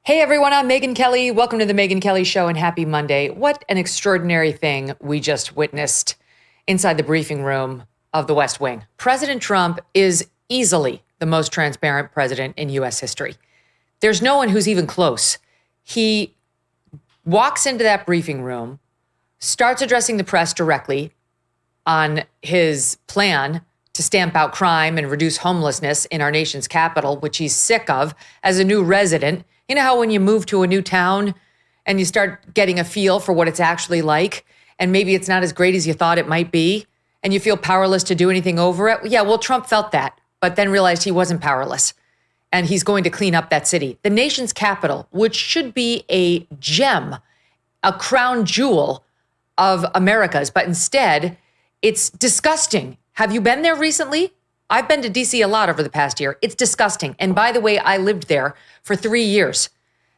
Hey everyone, I'm Megyn Kelly. Welcome to the Megyn Kelly Show and happy Monday. What an extraordinary thing we just witnessed inside the briefing room of the West Wing. President Trump is easily the most transparent president in U.S. history. There's no one who's even close. He walks into that briefing room, starts addressing the press directly on his plan to stamp out crime and reduce homelessness in our nation's capital, which he's sick of as a new resident. You know how when you move to a new town and you start getting a feel for what it's actually like, and maybe it's not as great as you thought it might be, and you feel powerless to do anything over it? Yeah, well, Trump felt that, but then realized he wasn't powerless, and he's going to clean up that city. The nation's capital, which should be a gem, a crown jewel of America's, but instead, it's disgusting. Have you been there recently? I've been to DC a lot over the past year. It's disgusting. And by the way, I lived there for 3 years,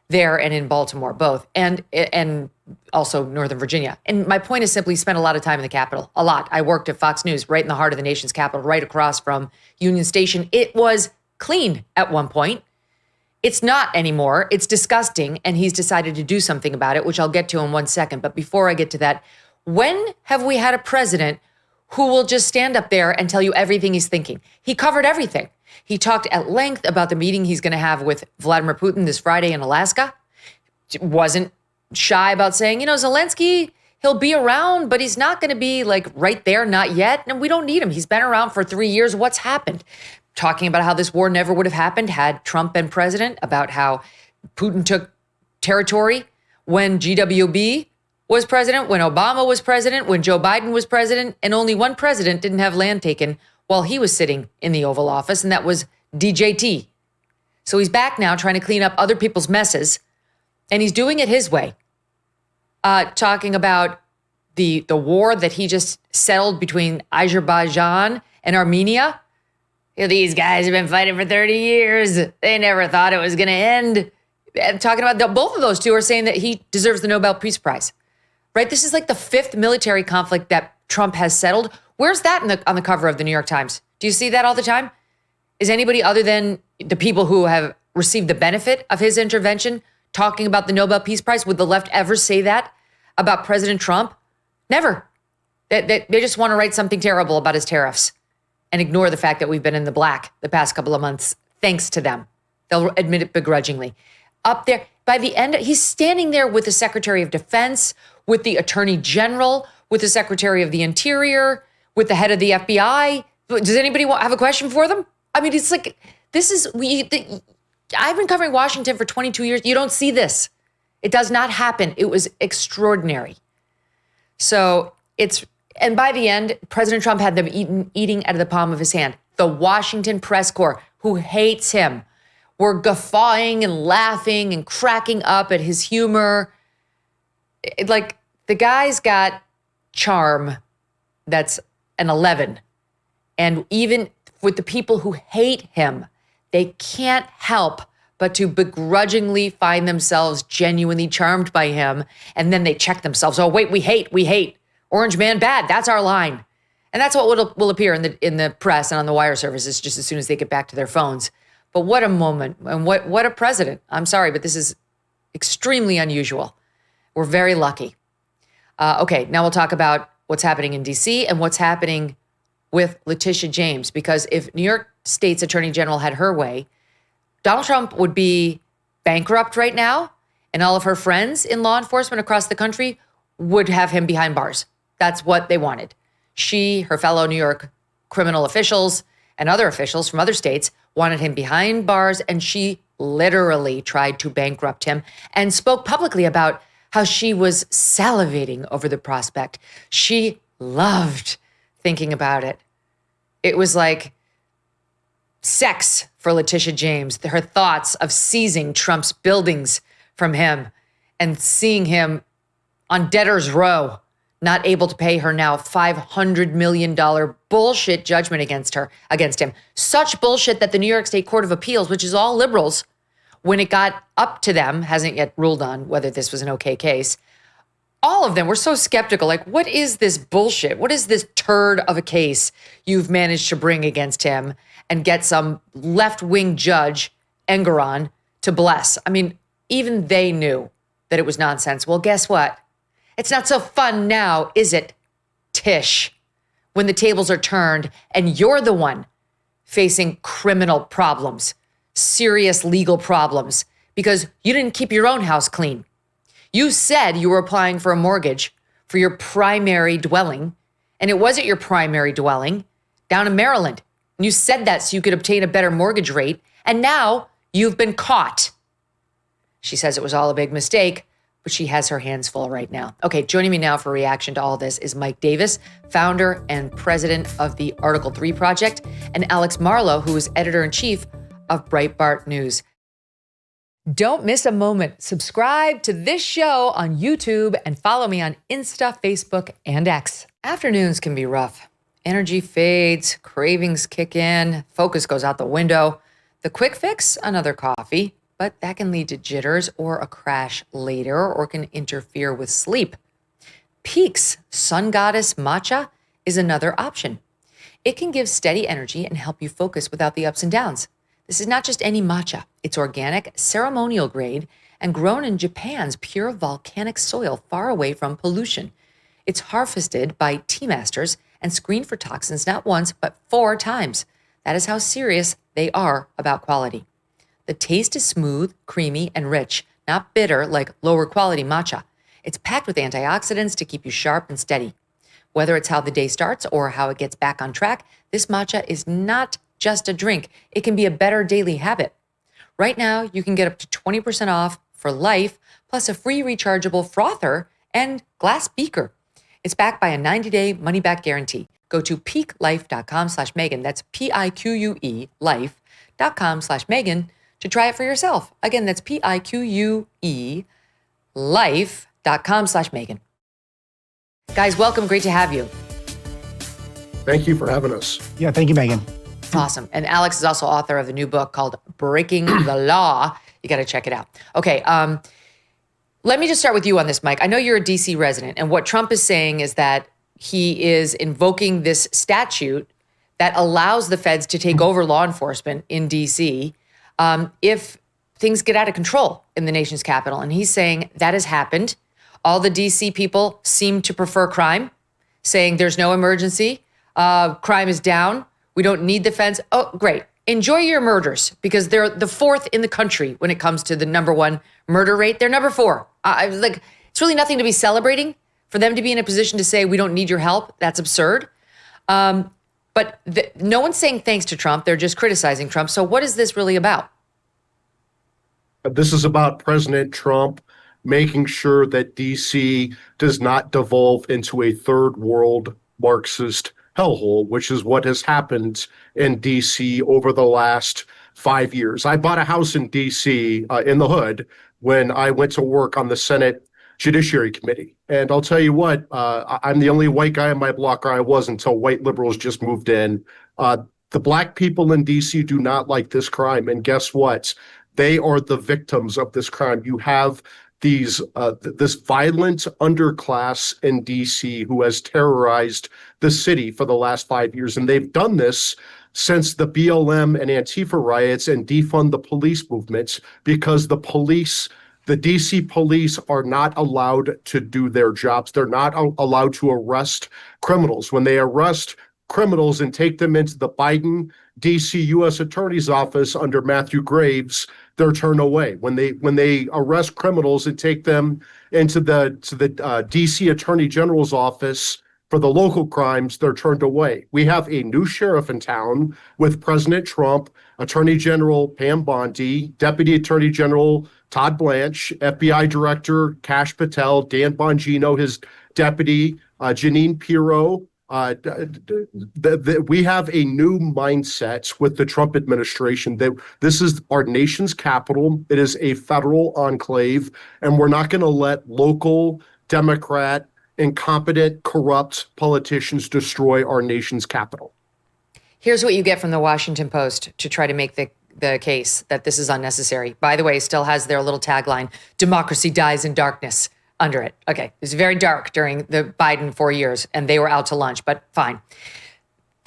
there and in Baltimore, both, and also Northern Virginia. And my point is simply spent a lot of time in the Capitol, a lot. I worked at Fox News, right in the heart of the nation's capital, right across from Union Station. It was clean at one point. It's not anymore. It's disgusting. And he's decided to do something about it, which I'll get to in 1 second. But before I get to that, when have we had a president who will just stand up there and tell you everything he's thinking? He covered everything. He talked at length about the meeting he's going to have with Vladimir Putin this Friday in Alaska. Wasn't shy about saying, Zelensky, he'll be around, but he's not going to be like right there, not yet. And we don't need him. He's been around for 3 years. What's happened? Talking about how this war never would have happened had Trump been president, about how Putin took territory when GWB was president, when Obama was president, when Joe Biden was president, and only one president didn't have land taken while he was sitting in the Oval Office, and that was DJT. So he's back now trying to clean up other people's messes, and he's doing it his way. Talking about the war that he just settled between Azerbaijan and Armenia. These guys have been fighting for 30 years. They never thought it was going to end. And talking about both of those two are saying that he deserves the Nobel Peace Prize. Right? This is like the fifth military conflict that Trump has settled. Where's that on the cover of the New York Times? Do you see that all the time? Is anybody other than the people who have received the benefit of his intervention talking about the Nobel Peace Prize? Would the left ever say that about President Trump? Never. They just want to write something terrible about his tariffs and ignore the fact that we've been in the black the past couple of months, thanks to them. They'll admit it begrudgingly. Up there, by the end, he's standing there with the Secretary of Defense, with the Attorney General, with the Secretary of the Interior, with the head of the FBI. Does anybody have a question for them? I mean, it's like, I've been covering Washington for 22 years. You don't see this. It does not happen. It was extraordinary. So and by the end, President Trump had them eating out of the palm of his hand. The Washington press corps, who hates him, were guffawing and laughing and cracking up at his humor. Like, the guy's got charm that's an 11. And even with the people who hate him, they can't help but to begrudgingly find themselves genuinely charmed by him. And then they check themselves. Oh, wait, we hate. Orange man bad. That's our line. And that's what will appear in the press and on the wire services just as soon as they get back to their phones. But what a moment, and what a president. I'm sorry, but this is extremely unusual. We're very lucky. Okay, now we'll talk about what's happening in D.C. and what's happening with Letitia James, because if New York State's Attorney General had her way, Donald Trump would be bankrupt right now, and all of her friends in law enforcement across the country would have him behind bars. That's what they wanted. She, her fellow New York criminal officials, and other officials from other states wanted him behind bars, and she literally tried to bankrupt him and spoke publicly about how she was salivating over the prospect. She loved thinking about it. It was like sex for Letitia James, her thoughts of seizing Trump's buildings from him and seeing him on debtor's row, not able to pay her now $500 million bullshit judgment against him. Such bullshit that the New York State Court of Appeals, which is all liberals, when it got up to them, hasn't yet ruled on whether this was an okay case, all of them were so skeptical. Like, what is this bullshit? What is this turd of a case you've managed to bring against him and get some left-wing judge, Engoron, to bless? I mean, Even they knew that it was nonsense. Well, guess what? It's not so fun now, is it, Tish? When the tables are turned and you're the one facing criminal problems, serious legal problems, because you didn't keep your own house clean. You said you were applying for a mortgage for your primary dwelling, and it wasn't your primary dwelling down in Maryland. And you said that so you could obtain a better mortgage rate, and now you've been caught. She says it was all a big mistake, but she has her hands full right now. Okay, joining me now for a reaction to all this is Mike Davis, founder and president of the Article 3 Project, and Alex Marlow, who is editor-in-chief of Breitbart News. Don't miss a moment. Subscribe to this show on YouTube and follow me on Insta, Facebook, and X. Afternoons can be rough. Energy fades, cravings kick in, focus goes out the window. The quick fix, another coffee, but that can lead to jitters or a crash later or can interfere with sleep. Peak's Sun Goddess Matcha is another option. It can give steady energy and help you focus without the ups and downs. This is not just any matcha. It's organic, ceremonial grade, and grown in Japan's pure volcanic soil far away from pollution. It's harvested by tea masters and screened for toxins not once, but 4 times. That is how serious they are about quality. The taste is smooth, creamy, and rich, not bitter like lower quality matcha. It's packed with antioxidants to keep you sharp and steady. Whether it's how the day starts or how it gets back on track, this matcha is not just a drink. It can be a better daily habit. Right now, you can get up to 20% off for life, plus a free rechargeable frother and glass beaker. It's backed by a 90-day money-back guarantee. Go to peaklife.com/Megyn. That's PIQUE life.com/Megyn to try it for yourself. Again, that's PIQUE life.com/Megyn. Guys, welcome. Great to have you. Thank you for having us. Yeah, thank you, Megyn. Awesome. And Alex is also author of the new book called Breaking the Law. You got to check it out. Okay. Let me just start with you on this, Mike. I know you're a DC resident, and what Trump is saying is that he is invoking this statute that allows the feds to take over law enforcement in DC if things get out of control in the nation's capital. And he's saying that has happened. All the DC people seem to prefer crime, saying there's no emergency. Crime is down. We don't need the feds. Oh, great. Enjoy your murders because they're the 4th in the country when it comes to the #1 murder rate. They're number 4. It's really nothing to be celebrating for them to be in a position to say, we don't need your help. That's absurd. But no one's saying thanks to Trump. They're just criticizing Trump. So what is this really about? This is about President Trump making sure that DC does not devolve into a third world Marxist hellhole, which is what has happened in DC over the last 5 years. I bought a house in DC in the hood when I went to work on the Senate Judiciary Committee. And I'll tell you what, I'm the only white guy on my block, or I was until white liberals just moved in. The black people in DC do not like this crime. And guess what? They are the victims of this crime. You have this violent underclass in DC who has terrorized the city for the last 5 years. And they've done this since the BLM and Antifa riots and defund the police movements, because the DC police are not allowed to do their jobs. They're not allowed to arrest criminals. When they arrest criminals and take them into the Biden DC U.S. Attorney's Office under Matthew Graves, they're turned away. When they arrest criminals and take them into the DC Attorney General's office for the local crimes, they're turned away. We have a new sheriff in town with President Trump, Attorney General Pam Bondi, Deputy Attorney General Todd Blanche, FBI Director Kash Patel, Dan Bongino, his deputy, Jeanine Pirro. We have a new mindset with the Trump administration that this is our nation's capital. It is a federal enclave, and we're not going to let local Democrat, incompetent, corrupt politicians destroy our nation's capital. Here's what you get from the Washington Post to try to make the case that this is unnecessary. By the way, still has their little tagline, democracy dies in darkness, under it. Okay, it was very dark during the Biden 4 years, and they were out to lunch, but fine.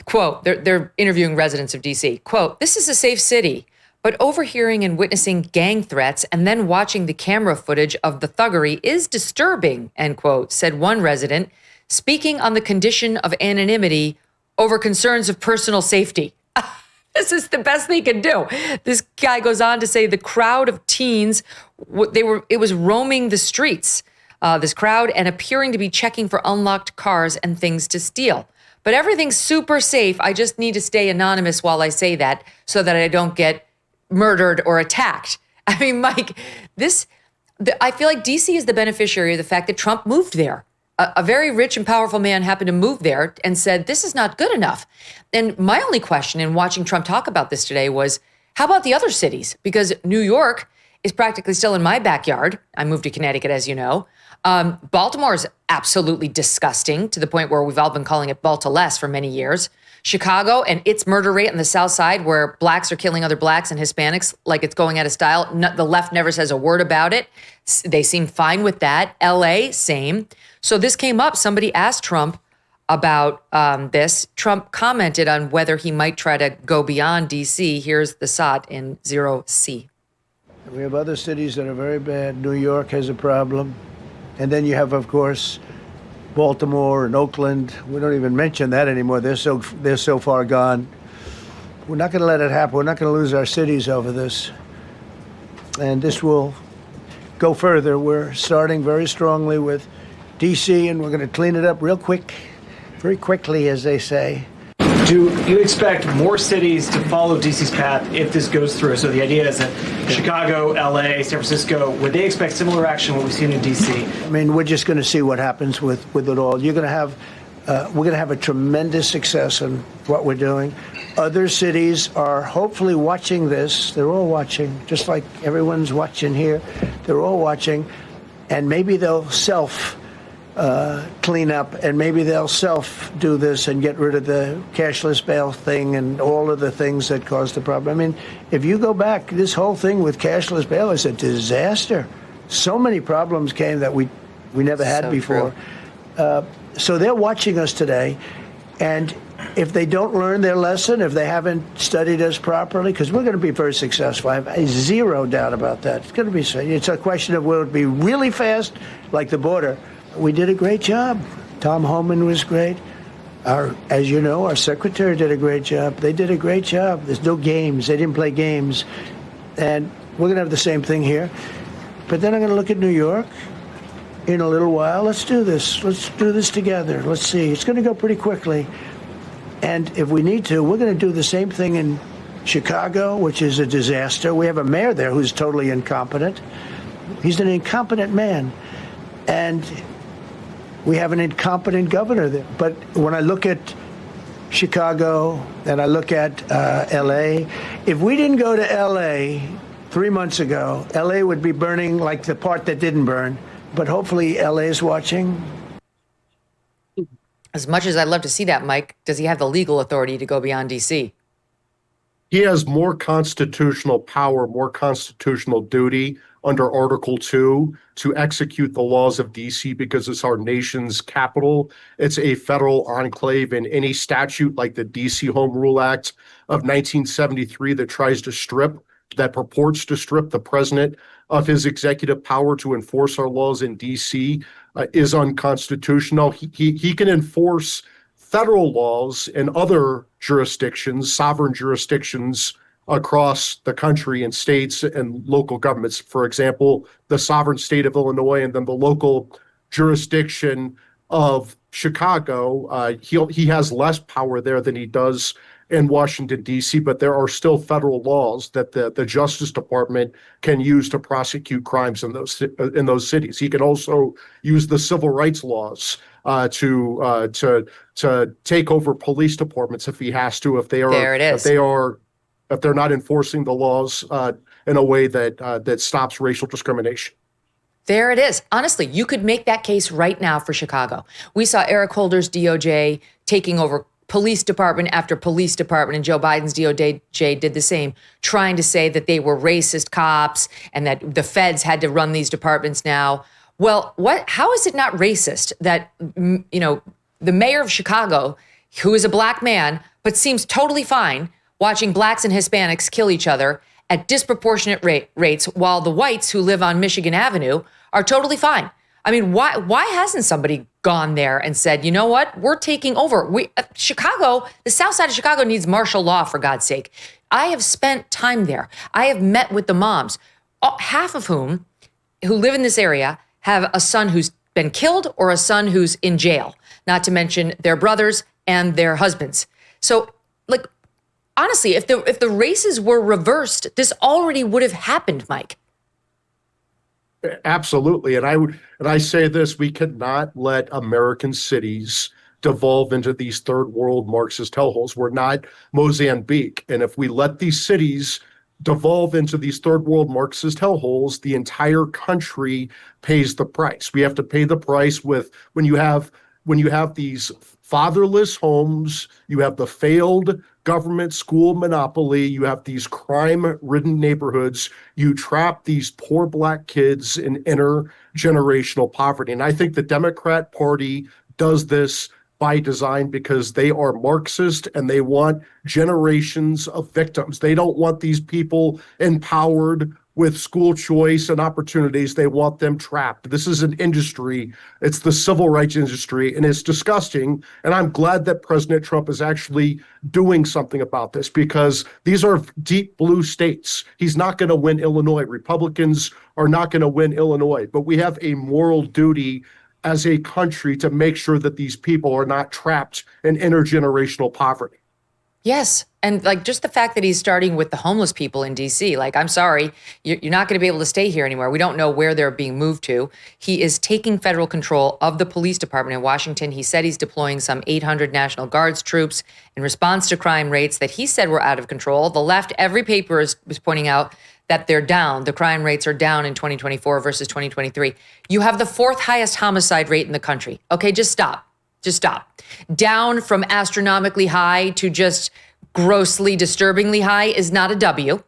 Quote, they're interviewing residents of DC. Quote, this is a safe city, But overhearing and witnessing gang threats and then watching the camera footage of the thuggery is disturbing, end quote, said one resident, speaking on the condition of anonymity over concerns of personal safety. This is the best they can do. This guy goes on to say the crowd of teens, it was roaming the streets, this crowd, and appearing to be checking for unlocked cars and things to steal. But everything's super safe. I just need to stay anonymous while I say that so that I don't get murdered or attacked. I mean, Mike, I feel like DC is the beneficiary of the fact that Trump moved there. A very rich and powerful man happened to move there and said, this is not good enough. And my only question in watching Trump talk about this today was, how about the other cities? Because New York is practically still in my backyard. I moved to Connecticut, as you know. Baltimore is absolutely disgusting to the point where we've all been calling it Balta-less for many years. Chicago and its murder rate on the South Side, where blacks are killing other blacks and Hispanics like it's going out of style. The left never says a word about it. They seem fine with that. LA, same. So this came up. Somebody asked Trump about this. Trump commented on whether he might try to go beyond DC. Here's the SOT in 0C. We have other cities that are very bad. New York has a problem. And then you have, of course, Baltimore and Oakland. We don't even mention that anymore. They're so far gone. We're not going to let it happen. We're not going to lose our cities over this. And this will go further. We're starting very strongly with D.C., and we're going to clean it up real quick, very quickly, as they say. Do you expect more cities to follow DC's path if this goes through? So the idea is that Chicago, LA, San Francisco, would they expect similar action what we've seen in DC? I mean, we're just going to see what happens with it all. We're going to have a tremendous success in what we're doing. Other cities are hopefully watching this. They're all watching, just like everyone's watching here. They're all watching, and maybe they'll clean up, and maybe they'll do this and get rid of the cashless bail thing and all of the things that caused the problem. I mean, if you go back, this whole thing with cashless bail is a disaster. So many problems came that we never had before. So they're watching us today, and if they don't learn their lesson, if they haven't studied us properly, because we're going to be very successful. I have zero doubt about that. It's going to be. It's a question of will it be really fast, like the border. We did a great job. Tom Homan was great. As you know, our secretary did a great job. They did a great job. There's no games. They didn't play games. And we're going to have the same thing here. But then I'm going to look at New York in a little while. Let's do this. Let's do this together. Let's see. It's going to go pretty quickly. And if we need to, we're going to do the same thing in Chicago, which is a disaster. We have a mayor there who's totally incompetent. He's an incompetent man. And we have an incompetent governor there. But when I look at Chicago and I look at L.A., if we didn't go to L.A. 3 months ago, L.A. would be burning like the part that didn't burn. But hopefully L.A. is watching. As much as I'd love to see that, Mike, does he have the legal authority to go beyond D.C.? He has more constitutional power, more constitutional duty under Article 2 to execute the laws of D.C. because it's our nation's capital. It's a federal enclave, and any statute like the D.C. Home Rule Act of 1973 that purports to strip the president of his executive power to enforce our laws in D.C. Is unconstitutional. He can enforce federal laws in other jurisdictions, sovereign jurisdictions across the country and states and local governments. For example, the sovereign state of Illinois and then the local jurisdiction of Chicago. He has less power there than he does in Washington, D.C., but there are still federal laws that the Justice Department can use to prosecute crimes in those cities. He can also use the civil rights laws to take over police departments if he has to, if they're not enforcing the laws in a way that stops racial discrimination. There it is. Honestly, you could make that case right now for Chicago. We saw Eric Holder's DOJ taking over police department after police department, and Joe Biden's DOJ did the same, trying to say that they were racist cops and that the feds had to run these departments now. Well, how is it not racist that, the mayor of Chicago, who is a black man, but seems totally fine watching blacks and Hispanics kill each other, at disproportionate rates, while the whites who live on Michigan Avenue are totally fine. I mean, why hasn't somebody gone there and said, you know what, we're taking over? Chicago, the south side of Chicago needs martial law, for God's sake. I have spent time there. I have met with the moms, half of whom who live in this area have a son who's been killed or a son who's in jail, not to mention their brothers and their husbands. So, like, honestly, if the races were reversed, this already would have happened, Mike. Absolutely. And I say this, we cannot let American cities devolve into these third world Marxist hellholes. We're not Mozambique. And if we let these cities devolve into these third world Marxist hellholes, the entire country pays the price. We have to pay the price with when you have these fatherless homes, you have the failed government school monopoly, you have these crime-ridden neighborhoods, you trap these poor Black kids in intergenerational poverty. And I think the Democrat Party does this by design because they are Marxist and they want generations of victims. They don't want these people empowered with school choice and opportunities. They want them trapped. This is an industry. It's the civil rights industry, and it's disgusting. And I'm glad that President Trump is actually doing something about this because these are deep blue states. He's not going to win Illinois. Republicans are not going to win Illinois. But we have a moral duty as a country to make sure that these people are not trapped in intergenerational poverty. Yes. And like just the fact that he's starting with the homeless people in D.C., like, I'm sorry, you're not going to be able to stay here anymore. We don't know where they're being moved to. He is taking federal control of the police department in Washington. He said he's deploying some 800 National Guards troops in response to crime rates that he said were out of control. The left, every paper is pointing out that they're down. The crime rates are down in 2024 versus 2023. You have the fourth highest homicide rate in the country. Okay, just stop. Just stop. Down from astronomically high to just grossly disturbingly high is not a W.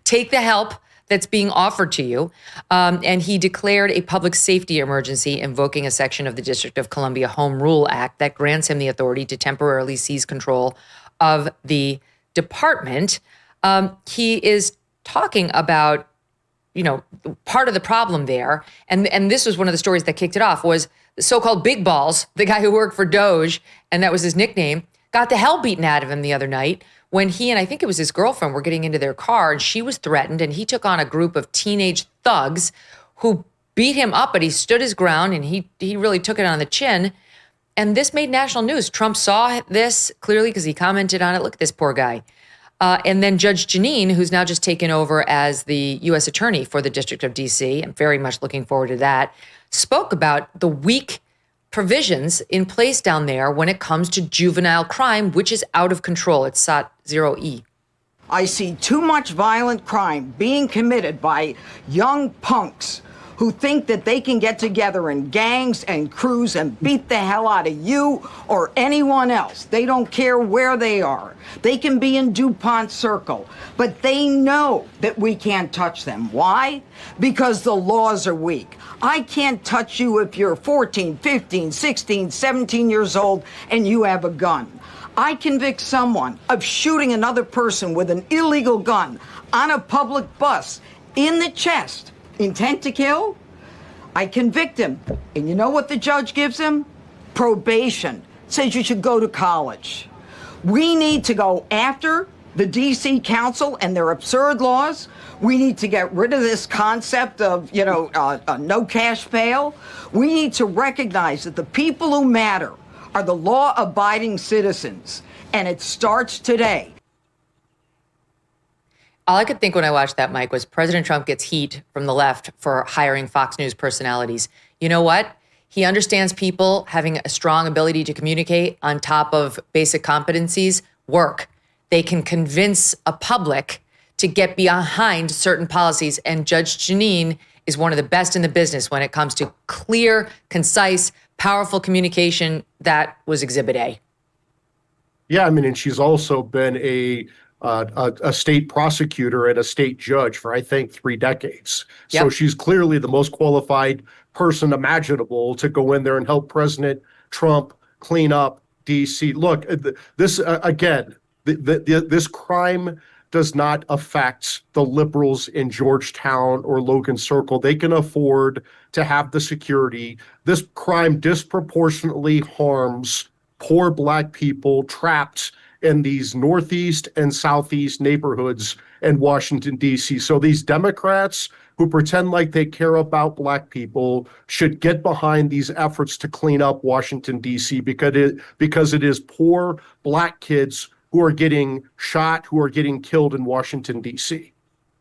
Take the help that's being offered to you. And he declared a public safety emergency, invoking a section of the District of Columbia Home Rule Act that grants him the authority to temporarily seize control of the department. He is talking about, you know, part of the problem there. And this was one of the stories that kicked it off was the so-called Big Balls, the guy who worked for Doge, and that was his nickname, got the hell beaten out of him the other night when he and I think it was his girlfriend were getting into their car and she was threatened and he took on a group of teenage thugs who beat him up, but he stood his ground and he really took it on the chin. And this made national news. Trump saw this clearly because he commented on it. Look at this poor guy. And then Judge Jeanine, who's now just taken over as the U.S. attorney for the District of D.C., I'm very much looking forward to that, spoke about the weak provisions in place down there when it comes to juvenile crime, which is out of control. It's SOT 0E. I see too much violent crime being committed by young punks who think that they can get together in gangs and crews and beat the hell out of you or anyone else. They don't care where they are. They can be in DuPont Circle, but they know that we can't touch them. Why? Because the laws are weak. I can't touch you if you're 14, 15, 16, 17 years old and you have a gun. I convict someone of shooting another person with an illegal gun on a public bus in the chest. Intent to kill? I convict him. And you know what the judge gives him? Probation. Says you should go to college. We need to go after the D.C. Council and their absurd laws. We need to get rid of this concept of, no cash bail. We need to recognize that the people who matter are the law-abiding citizens. And it starts today. All I could think when I watched that, Mike, was President Trump gets heat from the left for hiring Fox News personalities. You know what? He understands people having a strong ability to communicate on top of basic competencies work. They can convince a public to get behind certain policies. And Judge Jeanine is one of the best in the business when it comes to clear, concise, powerful communication. That was Exhibit A. Yeah, I mean, and she's also been a state prosecutor and a state judge for, I think, 3 decades. Yep. So she's clearly the most qualified person imaginable to go in there and help President Trump clean up D.C. Look, this, again, this crime does not affect the liberals in Georgetown or Logan Circle. They can afford to have the security. This crime disproportionately harms poor Black people trapped in these Northeast and Southeast neighborhoods in Washington, D.C. So these Democrats who pretend like they care about Black people should get behind these efforts to clean up Washington, D.C. because it is poor Black kids who are getting shot, who are getting killed in Washington, D.C.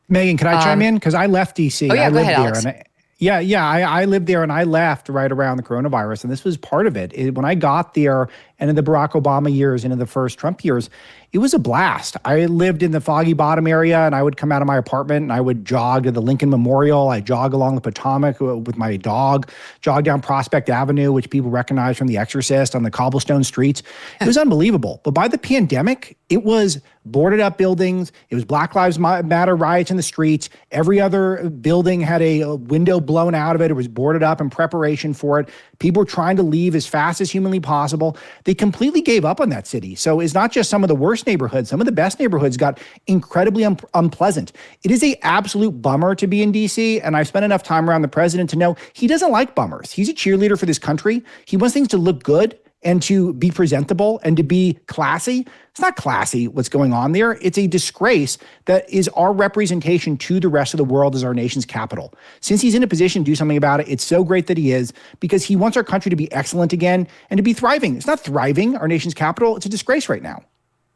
Megyn, can I chime in? Because I left D.C. Oh, yeah, I go lived ahead, there. Alex. I lived there and I left right around the coronavirus. And this was part of it. When I got there and in the Barack Obama years and in the first Trump years, it was a blast. I lived in the Foggy Bottom area and I would come out of my apartment and I would jog to the Lincoln Memorial. I jog along the Potomac with my dog, jog down Prospect Avenue, which people recognize from The Exorcist, on the cobblestone streets. It was unbelievable. But by the pandemic, it was boarded up buildings. It was Black Lives Matter riots in the streets. Every other building had a window blown out of it. It was boarded up in preparation for it. People were trying to leave as fast as humanly possible. They completely gave up on that city. So it's not just some of the worst neighborhoods. Some of the best neighborhoods got incredibly unpleasant. It is a absolute bummer to be in D.C., and I've spent enough time around the president to know he doesn't like bummers. He's a cheerleader for this country. He wants things to look good and to be presentable and to be classy. It's not classy what's going on there. It's a disgrace that is our representation to the rest of the world as our nation's capital. Since he's in a position to do something about it, it's so great that he is, because he wants our country to be excellent again and to be thriving. It's not thriving, our nation's capital. It's a disgrace right now.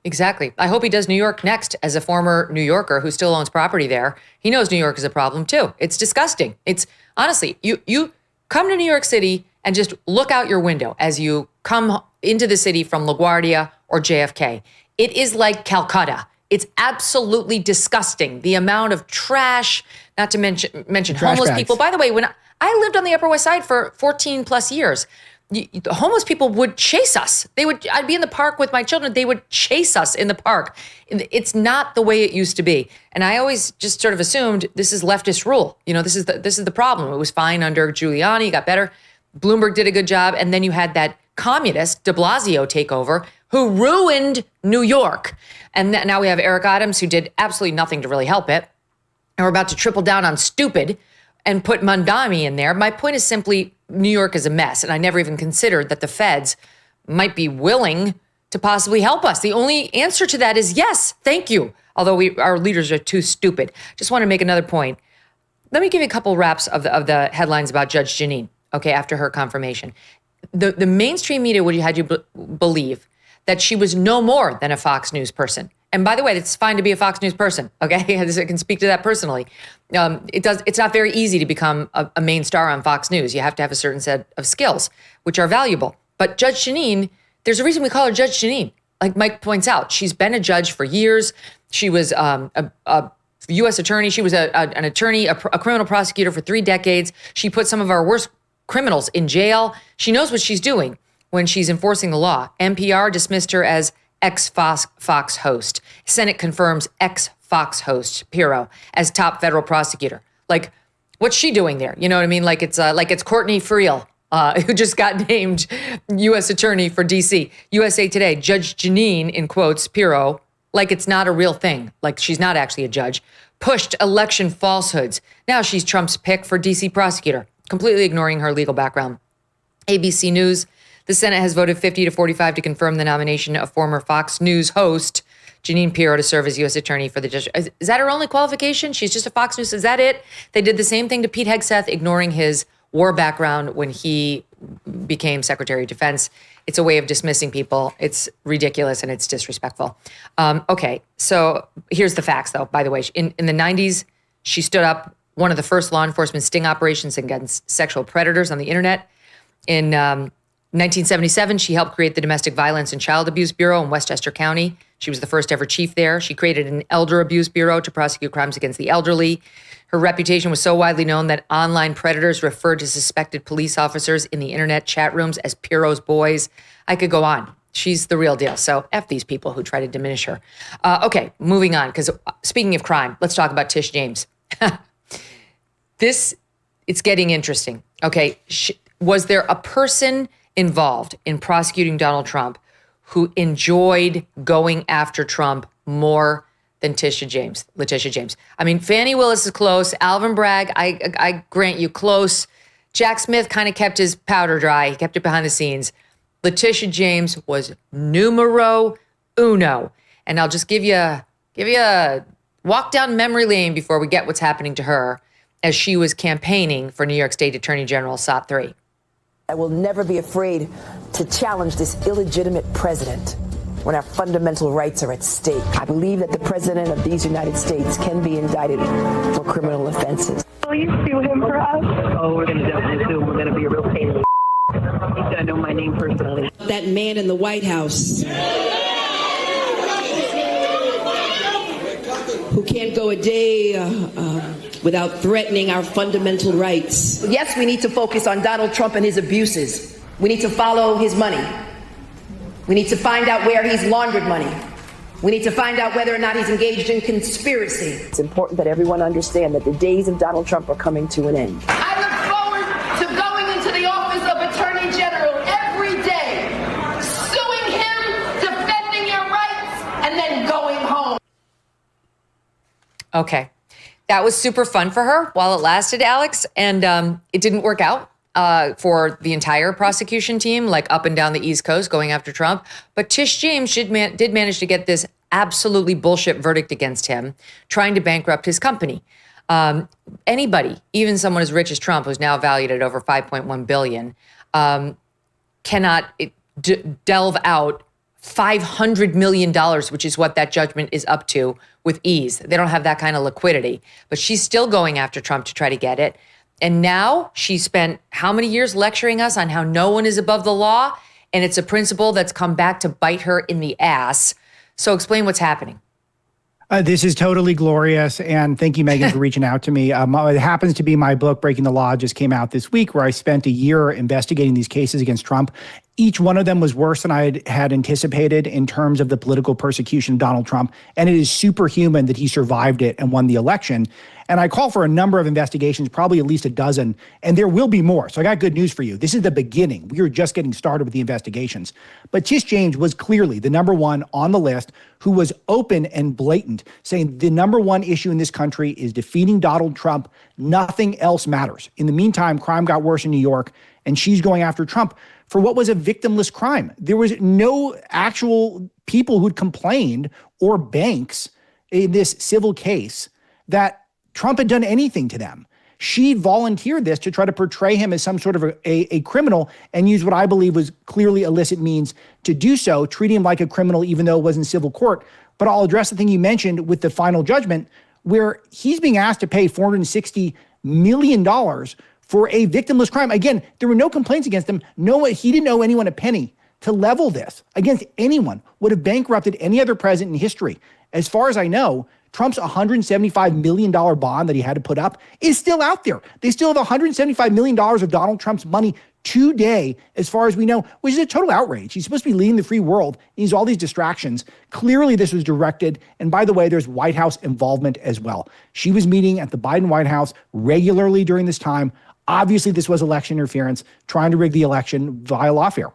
Exactly. I hope he does New York next. As a former New Yorker who still owns property there, he knows New York is a problem too. It's disgusting. It's honestly, you come to New York City and just look out your window as you come into the city from LaGuardia or JFK. It is like Calcutta. It's absolutely disgusting. The amount of trash, not to mention homeless people. By the way, when I lived on the Upper West Side for 14 plus years, the homeless people would chase us. I'd be in the park with my children. They would chase us in the park. It's not the way it used to be. And I always just sort of assumed this is leftist rule. This is the problem. It was fine under Giuliani, got better. Bloomberg did a good job. And then you had that communist de Blasio take over who ruined New York. And now we have Eric Adams, who did absolutely nothing to really help it. And we're about to triple down on stupid and put Mamdani in there. My point is simply, New York is a mess. And I never even considered that the feds might be willing to possibly help us. The only answer to that is yes, thank you. Although our leaders are too stupid. Just want to make another point. Let me give you a couple wraps of the headlines about Judge Jeanine, okay, after her confirmation. The mainstream media would had you believe that she was no more than a Fox News person. And by the way, it's fine to be a Fox News person, okay? I can speak to that personally. It's not very easy to become a main star on Fox News. You have to have a certain set of skills, which are valuable. But Judge Jeanine, there's a reason we call her Judge Jeanine. Like Mike points out, she's been a judge for years. She was a U.S. attorney. She was an attorney, a criminal prosecutor for 3 decades. She put some of our worst criminals in jail. She knows what she's doing when she's enforcing the law. NPR dismissed her as ex-Fox host. Senate confirms ex-Fox host Pirro as top federal prosecutor. Like, what's she doing there? You know what I mean? Like it's Courtney Friel, who just got named U.S. attorney for D.C. USA Today, Judge Jeanine, in quotes, Pirro, like it's not a real thing. Like she's not actually a judge. Pushed election falsehoods. Now she's Trump's pick for D.C. prosecutor, completely ignoring her legal background. ABC News. The Senate has voted 50-45 to confirm the nomination of former Fox News host Jeanine Pirro to serve as U.S. attorney for the judge. Is that her only qualification? She's just a Fox News. Is that it? They did the same thing to Pete Hegseth, ignoring his war background when he became Secretary of Defense. It's a way of dismissing people. It's ridiculous and it's disrespectful. Okay, so here's the facts, though, by the way. In the 90s, she stood up one of the first law enforcement sting operations against sexual predators on the internet. In 1977, she helped create the Domestic Violence and Child Abuse Bureau in Westchester County. She was the first ever chief there. She created an Elder Abuse Bureau to prosecute crimes against the elderly. Her reputation was so widely known that online predators referred to suspected police officers in the internet chat rooms as Pirro's boys. I could go on. She's the real deal. So F these people who try to diminish her. Okay, moving on, because speaking of crime, let's talk about Tish James. It's getting interesting. Okay, was there a person involved in prosecuting Donald Trump who enjoyed going after Trump more than Letitia James. I mean, Fannie Willis is close. Alvin Bragg, I grant you, close. Jack Smith kind of kept his powder dry. He kept it behind the scenes. Letitia James was numero uno. And I'll just give you a walk down memory lane before we get what's happening to her as she was campaigning for New York State Attorney General SOT 3. I will never be afraid to challenge this illegitimate president when our fundamental rights are at stake. I believe that the president of these United States can be indicted for criminal offenses. Will you sue him for us? Oh, we're going to definitely sue him. We're going to be a real pain in the He's going to know my name personally. That man in the White House who can't go a day without threatening our fundamental rights. Yes, we need to focus on Donald Trump and his abuses. We need to follow his money. We need to find out where he's laundered money. We need to find out whether or not he's engaged in conspiracy. It's important that everyone understand that the days of Donald Trump are coming to an end. I look forward to going into the office of Attorney General every day, suing him, defending your rights, and then going home. Okay. That was super fun for her while it lasted, Alex. And it didn't work out for the entire prosecution team, like up and down the East Coast going after Trump. But Tish James did manage to get this absolutely bullshit verdict against him, trying to bankrupt his company. Anybody, even someone as rich as Trump, who's now valued at over $5.1 billion, cannot delve out $500 million, which is what that judgment is up to, with ease. They don't have that kind of liquidity. But she's still going after Trump to try to get it. And now she spent how many years lecturing us on how no one is above the law? And it's a principle that's come back to bite her in the ass. So explain what's happening. This is totally glorious. And thank you, Megyn, for reaching out to me. It happens to be my book, Breaking the Law, just came out this week, where I spent a year investigating these cases against Trump. Each one of them was worse than I had anticipated in terms of the political persecution of Donald Trump. And it is superhuman that he survived it and won the election. And I call for a number of investigations, probably at least a dozen, and there will be more. So I got good news for you. This is the beginning. We are just getting started with the investigations. But Tish James was clearly the number one on the list who was open and blatant, saying the number one issue in this country is defeating Donald Trump. Nothing else matters. In the meantime, crime got worse in New York, and she's going after Trump for what was a victimless crime. There was no actual people who'd complained or banks in this civil case that Trump had done anything to them. She volunteered this to try to portray him as some sort of a criminal and use what I believe was clearly illicit means to do so, treating him like a criminal even though it was in civil court. But I'll address the thing you mentioned with the final judgment, where he's being asked to pay $460 million for a victimless crime. Again, there were no complaints against him. He didn't owe anyone a penny. To level this against anyone would have bankrupted any other president in history. As far as I know, Trump's $175 million bond that he had to put up is still out there. They still have $175 million of Donald Trump's money today, as far as we know, which is a total outrage. He's supposed to be leading the free world. He needs all these distractions. Clearly, this was directed. And by the way, there's White House involvement as well. She was meeting at the Biden White House regularly during this time. Obviously, this was election interference, trying to rig the election via lawfare.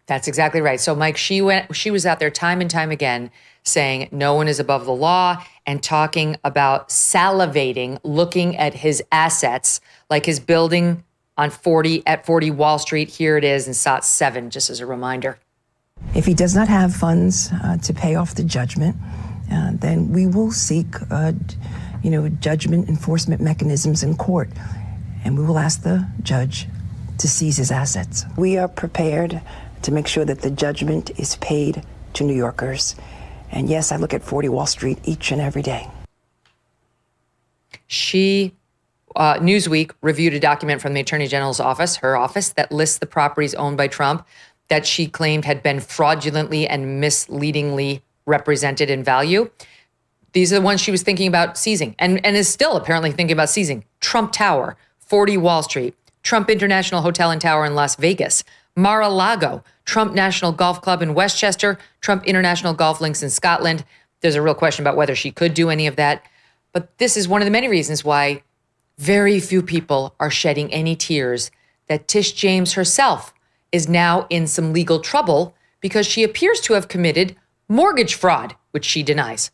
That's exactly right. So, Mike, she was out there time and time again saying no one is above the law and talking about salivating, looking at his assets, like his building at 40 Wall Street. Here it is in SOT 7, just as a reminder. If he does not have funds to pay off the judgment, then we will seek, judgment enforcement mechanisms in court, and we will ask the judge to seize his assets. We are prepared to make sure that the judgment is paid to New Yorkers. And yes, I look at 40 Wall Street each and every day. Newsweek reviewed a document from the Attorney General's office, her office, that lists the properties owned by Trump that she claimed had been fraudulently and misleadingly represented in value. These are the ones she was thinking about seizing and is still apparently thinking about seizing. Trump Tower, 40 Wall Street, Trump International Hotel and Tower in Las Vegas, Mar-a-Lago, Trump National Golf Club in Westchester, Trump International Golf Links in Scotland. There's a real question about whether she could do any of that. But this is one of the many reasons why very few people are shedding any tears that Tish James herself is now in some legal trouble because she appears to have committed mortgage fraud, which she denies.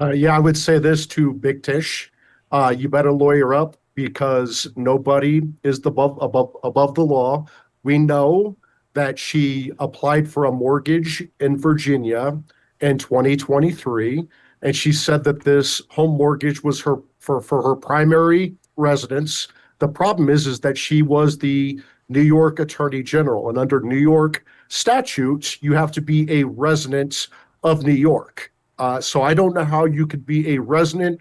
Yeah, I would say this to Big Tish. You better lawyer up because nobody is above the law. We know that she applied for a mortgage in Virginia in 2023, and she said that this home mortgage was for her primary residence. The problem is that she was the New York Attorney General, and under New York statutes, you have to be a resident of New York. So I don't know how you could be a resident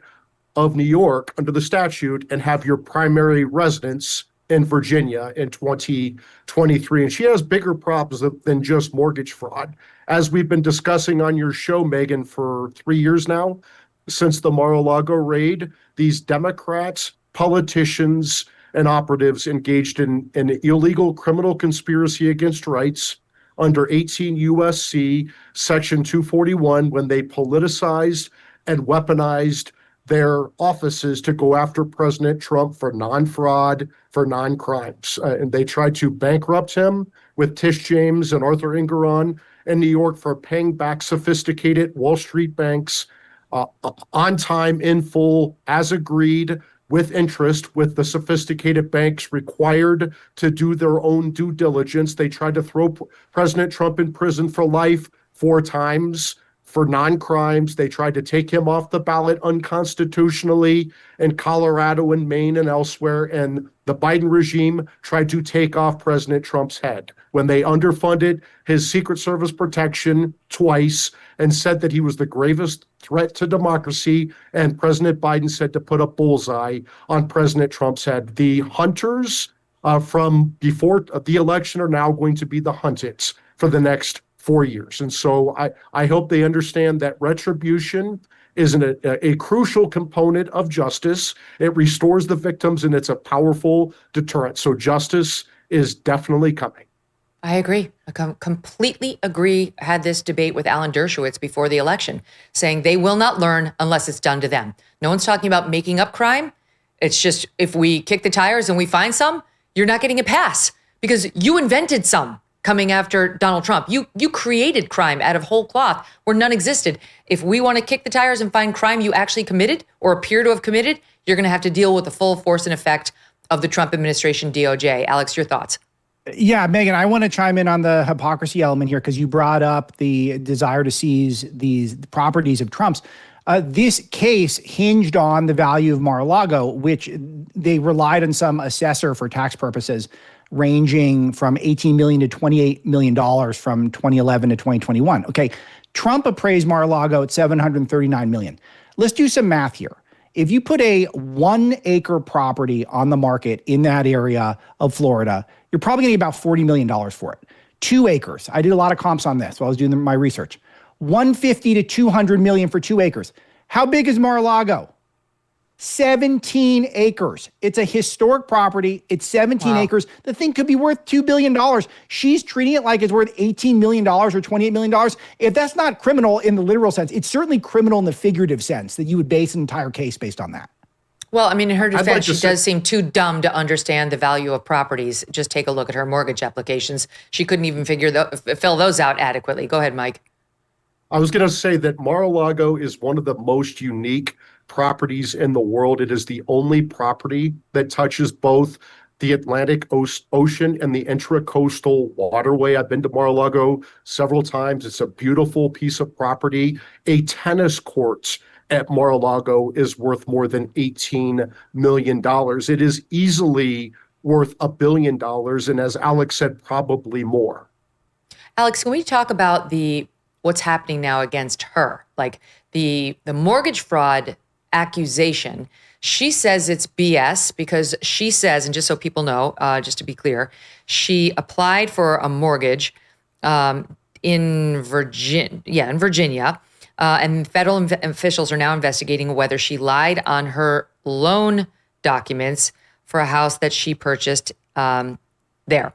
of New York under the statute and have your primary residence in Virginia in 2023. And she has bigger problems than just mortgage fraud. As we've been discussing on your show, Megyn, for 3 years now, since the Mar-a-Lago raid, these Democrats, politicians, and operatives engaged in an illegal criminal conspiracy against rights under 18 U.S.C. Section 241 when they politicized and weaponized their offices to go after President Trump for non-fraud, for non-crimes. And they tried to bankrupt him with Tish James and Arthur Ingeron in New York for paying back sophisticated Wall Street banks on time, in full, as agreed, with interest, with the sophisticated banks required to do their own due diligence. They tried to throw President Trump in prison for life 4 times for non-crimes. They tried to take him off the ballot unconstitutionally in Colorado and Maine and elsewhere. And the Biden regime tried to take off President Trump's head when they underfunded his Secret Service protection twice and said that he was the gravest threat to democracy. And President Biden said to put a bullseye on President Trump's head. The hunters from before the election are now going to be the hunted for the next 4 years. And so I hope they understand that retribution is a crucial component of justice. It restores the victims and it's a powerful deterrent. So justice is definitely coming. I agree. I completely agree. I had this debate with Alan Dershowitz before the election, saying they will not learn unless it's done to them. No one's talking about making up crime. It's just if we kick the tires and we find some, you're not getting a pass because you invented some. Coming after Donald Trump. You created crime out of whole cloth where none existed. If we want to kick the tires and find crime you actually committed or appear to have committed, you're going to have to deal with the full force and effect of the Trump administration DOJ. Alex, your thoughts? Yeah, Megyn, I want to chime in on the hypocrisy element here because you brought up the desire to seize these properties of Trump's. This case hinged on the value of Mar-a-Lago, which they relied on some assessor for tax purposes ranging from $18 million to $28 million from 2011 to 2021. Okay, Trump appraised Mar-a-Lago at $739 million. Let's do some math here. If you put a 1-acre property on the market in that area of Florida, you're probably going to get about $40 million for it. 2 acres. I did a lot of comps on this while I was doing my research. $150 to $200 million for 2 acres. How big is Mar-a-Lago? 17 acres. It's a historic property. It's 17 acres. The thing could be worth $2 billion. She's treating it like it's worth $18 million or $28 million. If that's not criminal in the literal sense, it's certainly criminal in the figurative sense that you would base an entire case based on that. Well, I mean, in her defense, she does seem too dumb to understand the value of properties. Just take a look at her mortgage applications. She couldn't even fill those out adequately. Go ahead, Mike. I was going to say that Mar-a-Lago is one of the most unique properties in the world. It is the only property that touches both the Atlantic Ocean and the intracoastal waterway. I've been to Mar-a-Lago several times. It's a beautiful piece of property. A tennis court at Mar-a-Lago is worth more than $18 million. It is easily worth $1 billion. And as Alex said, probably more. Alex, can we talk about what's happening now against her? Like the mortgage fraud accusation. She says it's BS because she says, and just so people know, just to be clear, she applied for a mortgage in Virginia, and federal officials are now investigating whether she lied on her loan documents for a house that she purchased there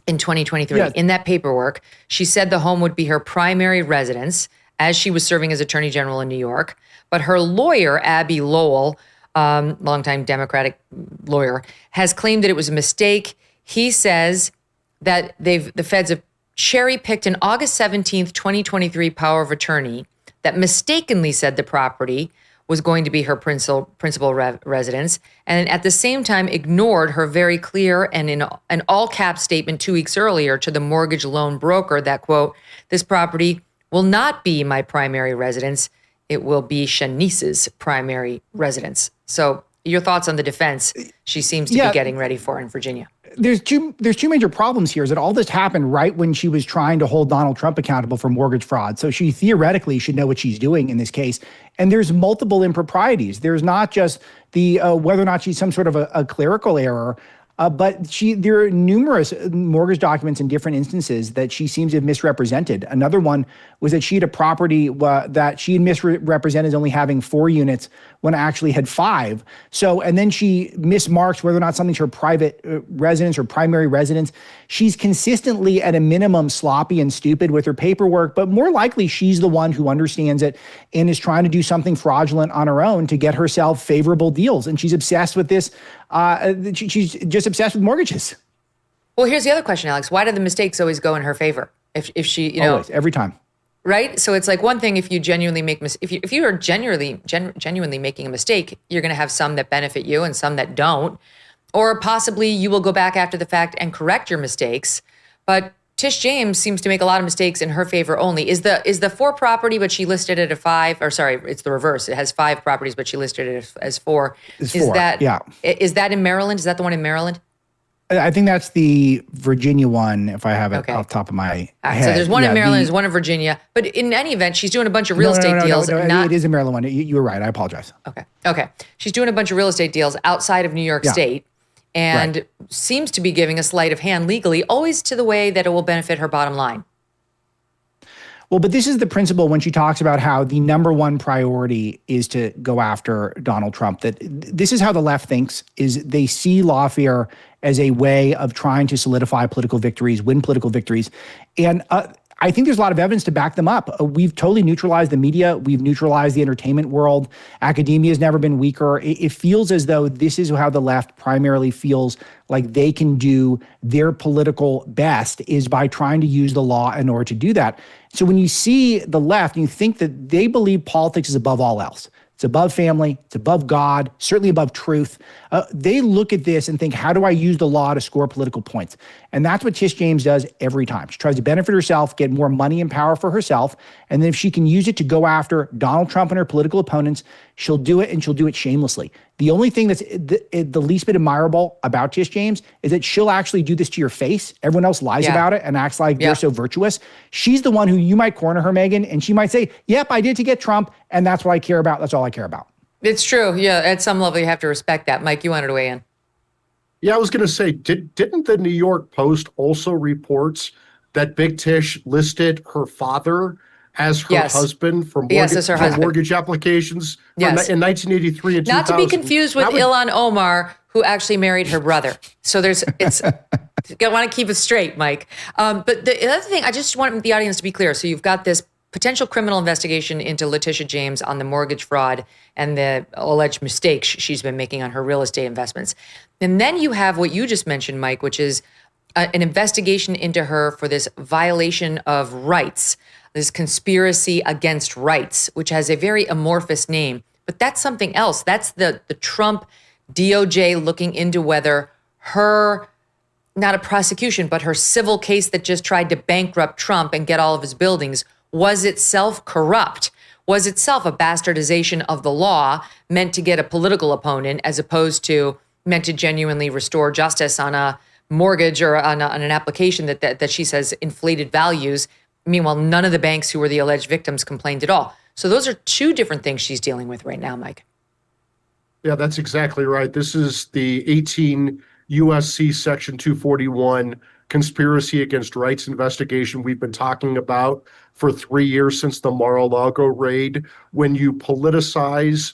in 2023. Yes. In that paperwork, she said the home would be her primary residence as she was serving as Attorney General in New York. But her lawyer, Abby Lowell, longtime Democratic lawyer, has claimed that it was a mistake. He says that the feds have cherry-picked an August 17th, 2023 power of attorney that mistakenly said the property was going to be her principal residence, and at the same time ignored her very clear and in an all caps statement 2 weeks earlier to the mortgage loan broker that, quote, this property will not be my primary residence. It will be Shanice's primary residence. So your thoughts on the defense she seems to be getting ready for in Virginia? There's two major problems here is that all this happened right when she was trying to hold Donald Trump accountable for mortgage fraud. So she theoretically should know what she's doing in this case. And there's multiple improprieties. There's not just the whether or not she's some sort of a clerical error, but there are numerous mortgage documents in different instances that she seems to have misrepresented. Another one was that she had a property that she had misrepresented as only having 4 units when it actually had 5. So, and then she mismarks whether or not something's her private residence or primary residence. She's consistently, at a minimum, sloppy and stupid with her paperwork, but more likely she's the one who understands it and is trying to do something fraudulent on her own to get herself favorable deals. And she's obsessed with this. She's just obsessed with mortgages. Well, here's the other question, Alex. Why do the mistakes always go in her favor? If she, always, every time. Right? So it's like one thing if you genuinely make if you are genuinely making a mistake, you're going to have some that benefit you and some that don't. Or possibly you will go back after the fact and correct your mistakes. But Tish James seems to make a lot of mistakes in her favor only. Is the 4 property, but she listed it at 5, or sorry, it's the reverse. It has 5 properties, but she listed it as 4. Is that in Maryland? Is that the one in Maryland? I think that's the Virginia one, if I have it off the top of my head. So there's one in Maryland, there's one in Virginia. But in any event, she's doing a bunch of real estate deals. It is a Maryland one. You were right. I apologize. Okay. She's doing a bunch of real estate deals outside of New York State and seems to be giving a sleight of hand legally, always to the way that it will benefit her bottom line. Well, but this is the principle when she talks about how the number one priority is to go after Donald Trump, that this is how the left thinks, is they see lawfare as a way of trying to solidify political victories, win political victories. And I think there's a lot of evidence to back them up. We've totally neutralized the media. We've neutralized the entertainment world. Academia has never been weaker. It feels as though this is how the left primarily feels like they can do their political best, is by trying to use the law in order to do that. So when you see the left, you think that they believe politics is above all else. It's above family. It's above God, certainly above truth. They look at this and think, how do I use the law to score political points? And that's what Tish James does every time. She tries to benefit herself, get more money and power for herself. And then if she can use it to go after Donald Trump and her political opponents, she'll do it, and she'll do it shamelessly. The only thing that's the least bit admirable about Tish James is that she'll actually do this to your face. Everyone else lies about it and acts like they're so virtuous. She's the one who you might corner her, Megyn, and she might say, yep, I did to get Trump, and that's what I care about. That's all I care about. It's true. Yeah, at some level, you have to respect that. Mike, you wanted to weigh in. Yeah, I was going to say, didn't the New York Post also reports that Big Tish listed her father as her husband for mortgage applications in 1983 and 2000? Not to be confused with Ilhan Omar, who actually married her brother. So I want to keep it straight, Mike. But the other thing, I just want the audience to be clear. So you've got this potential criminal investigation into Letitia James on the mortgage fraud and the alleged mistakes she's been making on her real estate investments. And then you have what you just mentioned, Mike, which is an investigation into her for this violation of rights, this conspiracy against rights, which has a very amorphous name. But that's something else. That's the Trump DOJ looking into whether her, not a prosecution, but her civil case that just tried to bankrupt Trump and get all of his buildings was itself corrupt, was itself a bastardization of the law meant to get a political opponent as opposed to meant to genuinely restore justice on a mortgage or on an application that she says inflated values. Meanwhile, none of the banks who were the alleged victims complained at all. So those are 2 different things she's dealing with right now, Mike. Yeah, that's exactly right. This is the 18 USC Section 241 conspiracy against rights investigation we've been talking about for 3 years since the Mar-a-Lago raid. When you politicize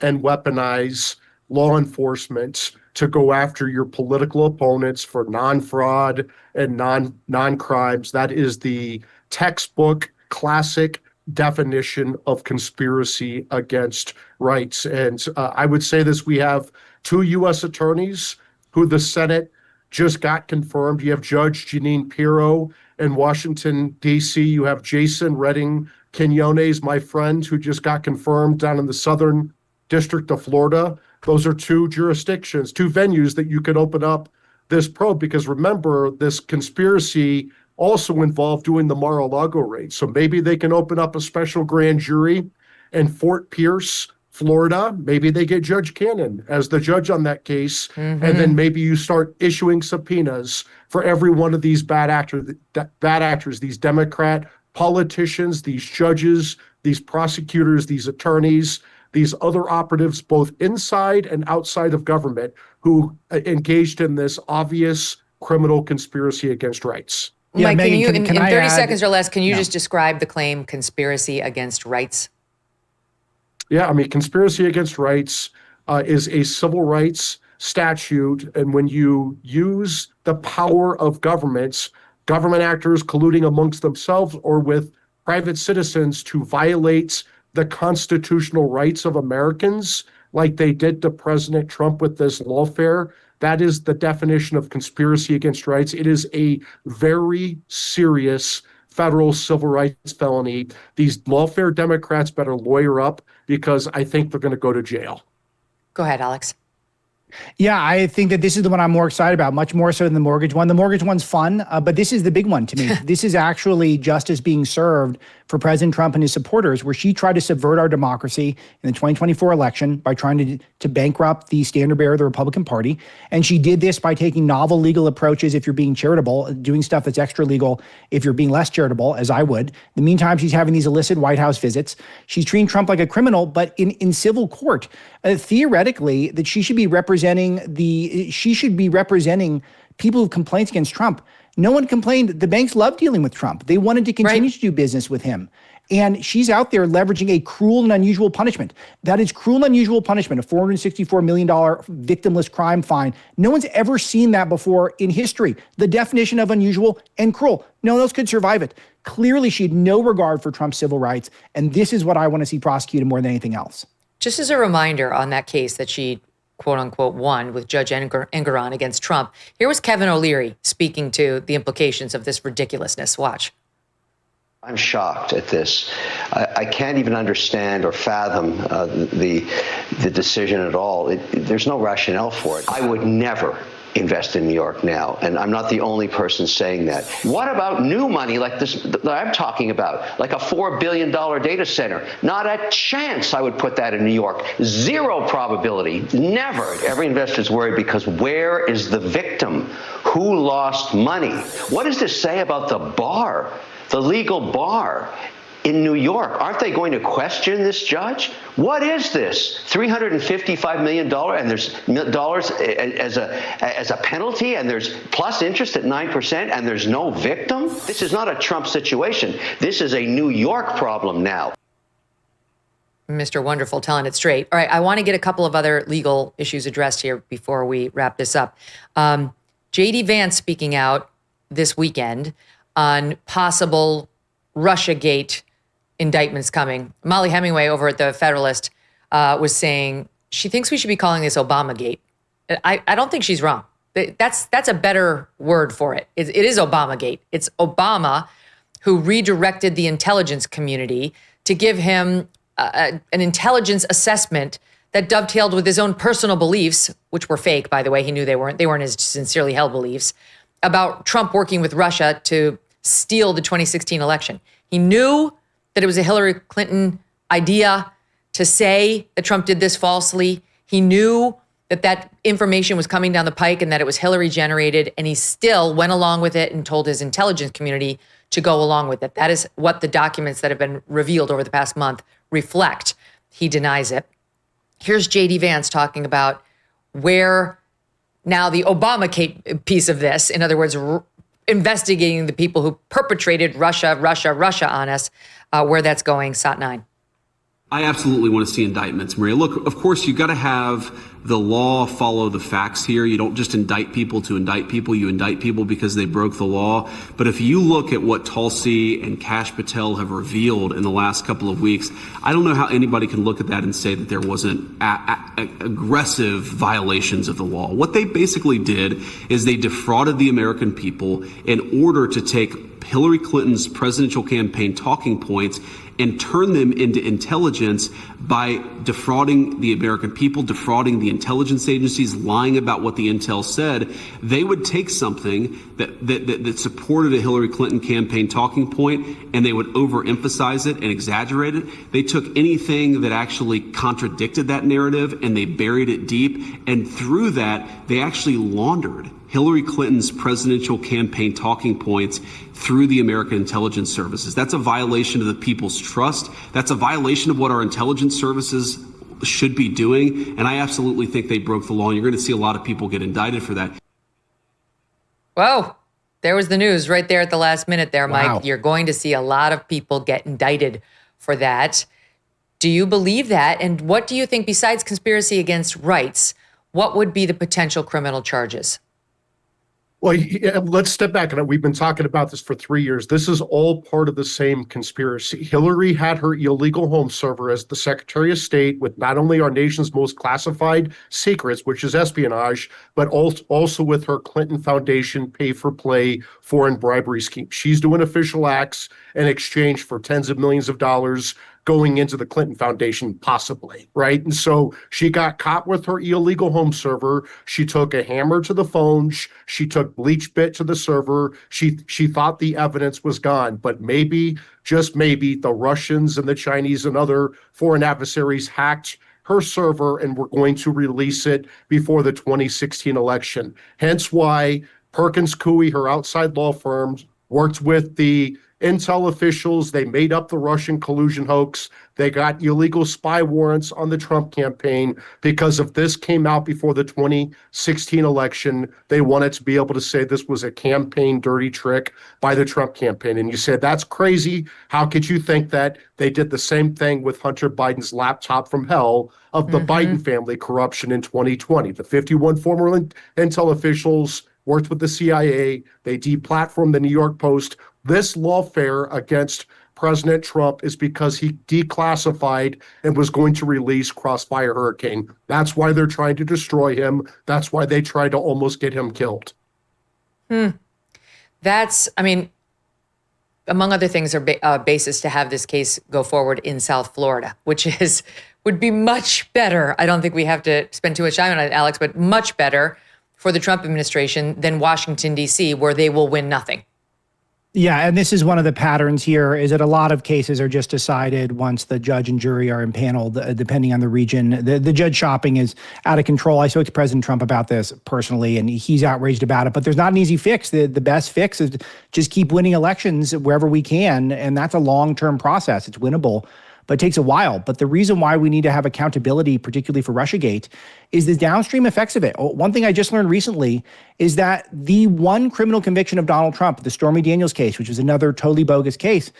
and weaponize law enforcement to go after your political opponents for non-fraud and non-crimes, that is the textbook classic definition of conspiracy against rights. And I would say this, we have 2 U.S. attorneys who the Senate just got confirmed. You have Judge Jeanine Pirro in Washington, D.C. You have Jason Redding Quinones, my friend, who just got confirmed down in the Southern District of Florida. Those are two jurisdictions, two venues that you could open up this probe, because remember, this conspiracy also involved doing the Mar-a-Lago raid. So maybe they can open up a special grand jury in Fort Pierce, Florida. Maybe they get Judge Cannon as the judge on that case. And then maybe you start issuing subpoenas for every one of these bad actors, these Democrat politicians, these judges, these prosecutors, these attorneys, these other operatives, both inside and outside of government, who engaged in this obvious criminal conspiracy against rights. Yeah, Mike, Megyn, in can I 30 add, seconds or less, can you just describe the claim conspiracy against rights? Yeah, I mean, conspiracy against rights is a civil rights statute. And when you use the power of governments, government actors colluding amongst themselves or with private citizens to violate the constitutional rights of Americans, like they did to President Trump with this lawfare, that is the definition of conspiracy against rights. It is a very serious federal civil rights felony. These lawfare Democrats better lawyer up, because I think they're going to go to jail. Go ahead, Alex. Yeah, I think that this is the one I'm more excited about, much more so than the mortgage one. The mortgage one's fun, but this is the big one to me. This is actually justice being served for President Trump and his supporters, where she tried to subvert our democracy in the 2024 election by trying to bankrupt the standard bearer of the Republican Party. And she did this by taking novel legal approaches if you're being charitable, doing stuff that's extra legal if you're being less charitable, as I would. In the meantime, she's having these illicit White House visits. She's treating Trump like a criminal, but in civil court. Theoretically, that she should be representing people who complaints against Trump. No one complained. The banks love dealing with Trump. They wanted to continue to do business with him. And she's out there leveraging a cruel and unusual punishment. That is cruel and unusual punishment, a $464 million victimless crime fine. No one's ever seen that before in history. The definition of unusual and cruel. No one else could survive it. Clearly, she had no regard for Trump's civil rights. And this is what I want to see prosecuted more than anything else. Just as a reminder on that case that she, quote unquote, won with Judge Engoron against Trump, here was Kevin O'Leary speaking to the implications of this ridiculousness. Watch. I'm shocked at this. I can't even understand or fathom the decision at all. There's no rationale for it. I would never invest in New York now, and I'm not the only person saying that. What about new money like this that I'm talking about, like a $4 billion data center? Not a chance I would put that in New York. Zero probability. Never. Every investor's worried because where is the victim? Who lost money? What does this say about the bar, the legal bar in New York? Aren't they going to question this judge? What is this? $355 million, and there's dollars as a penalty, and there's plus interest at 9%, and there's no victim? This is not a Trump situation. This is a New York problem now. Mr. Wonderful telling it straight. All right, I want to get a couple of other legal issues addressed here before we wrap this up. J.D. Vance speaking out this weekend on possible Russiagate indictments coming. Molly Hemingway over at the Federalist was saying she thinks we should be calling this Obamagate. I don't think she's wrong. That's a better word for it. It is Obamagate. It's Obama who redirected the intelligence community to give him an intelligence assessment that dovetailed with his own personal beliefs, which were fake, by the way. He knew they weren't his sincerely held beliefs, about Trump working with Russia to steal the 2016 election. He knew that it was a Hillary Clinton idea to say that Trump did this falsely. He knew that that information was coming down the pike and that it was Hillary generated, and he still went along with it and told his intelligence community to go along with it. That is what the documents that have been revealed over the past month reflect. He denies it. Here's J.D. Vance talking about where now the Obama piece of this, in other words, investigating the people who perpetrated Russia on us, where that's going. Sat 9. I absolutely want to see indictments, Maria. Look, of course, you've got to have the law follow the facts here. You don't just indict people to indict people. You indict people because they broke the law. But if you look at what Tulsi and Kash Patel have revealed in the last couple of weeks, I don't know how anybody can look at that and say that there wasn't aggressive violations of the law. What they basically did is they defrauded the American people in order to take Hillary Clinton's presidential campaign talking points and turn them into intelligence by defrauding the American people, defrauding the intelligence agencies, lying about what the intel said. They would take something that supported a Hillary Clinton campaign talking point and they would overemphasize it and exaggerate it. They took anything that actually contradicted that narrative and they buried it deep. And through that, they actually laundered Hillary Clinton's presidential campaign talking points through the American intelligence services. That's a violation of the people's trust. That's a violation of what our intelligence services should be doing. And I absolutely think they broke the law. And you're going to see a lot of people get indicted for that. Whoa, there was the news right there at the last minute there, Mike. Wow. You're going to see a lot of people get indicted for that. Do you believe that? And what do you think, besides conspiracy against rights, what would be the potential criminal charges? Well, let's step back. And we've been talking about this for 3 years. This is all part of the same conspiracy. Hillary had her illegal home server as the Secretary of State with not only our nation's most classified secrets, which is espionage, but also with her Clinton Foundation pay-for-play foreign bribery scheme. She's doing official acts in exchange for tens of millions of dollars going into the Clinton Foundation, possibly, right? And so she got caught with her illegal home server. She took a hammer to the phone. She took bleach bit to the server. She thought the evidence was gone, but maybe, just maybe, the Russians and the Chinese and other foreign adversaries hacked her server and were going to release it before the 2016 election. Hence why Perkins Coie, her outside law firm, worked with the intel officials. They made up the Russian collusion hoax. They got illegal spy warrants on the Trump campaign because if this came out before the 2016 election, they wanted to be able to say this was a campaign dirty trick by the Trump campaign. And you said, that's crazy. How could you think that? They did the same thing with Hunter Biden's laptop from hell of the Biden family corruption in 2020. The 51 former intel officials worked with the CIA. They deplatformed the New York Post. This lawfare against President Trump is because he declassified and was going to release Crossfire Hurricane. That's why they're trying to destroy him. That's why they tried to almost get him killed. That's, I mean, among other things, are basis to have this case go forward in South Florida, which would be much better. I don't think we have to spend too much time on it, Alex, but much better for the Trump administration than Washington, D.C., where they will win nothing. Yeah, and this is one of the patterns here, is that a lot of cases are just decided once the judge and jury are impaneled, depending on the region. The judge shopping is out of control. I spoke to President Trump about this personally, and he's outraged about it. But there's not an easy fix. The best fix is just keep winning elections wherever we can, and that's a long-term process. It's winnable, but it takes a while. But the reason why we need to have accountability, particularly for Russiagate, is the downstream effects of it. One thing I just learned recently is that the one criminal conviction of Donald Trump, the Stormy Daniels case, which was another totally bogus case,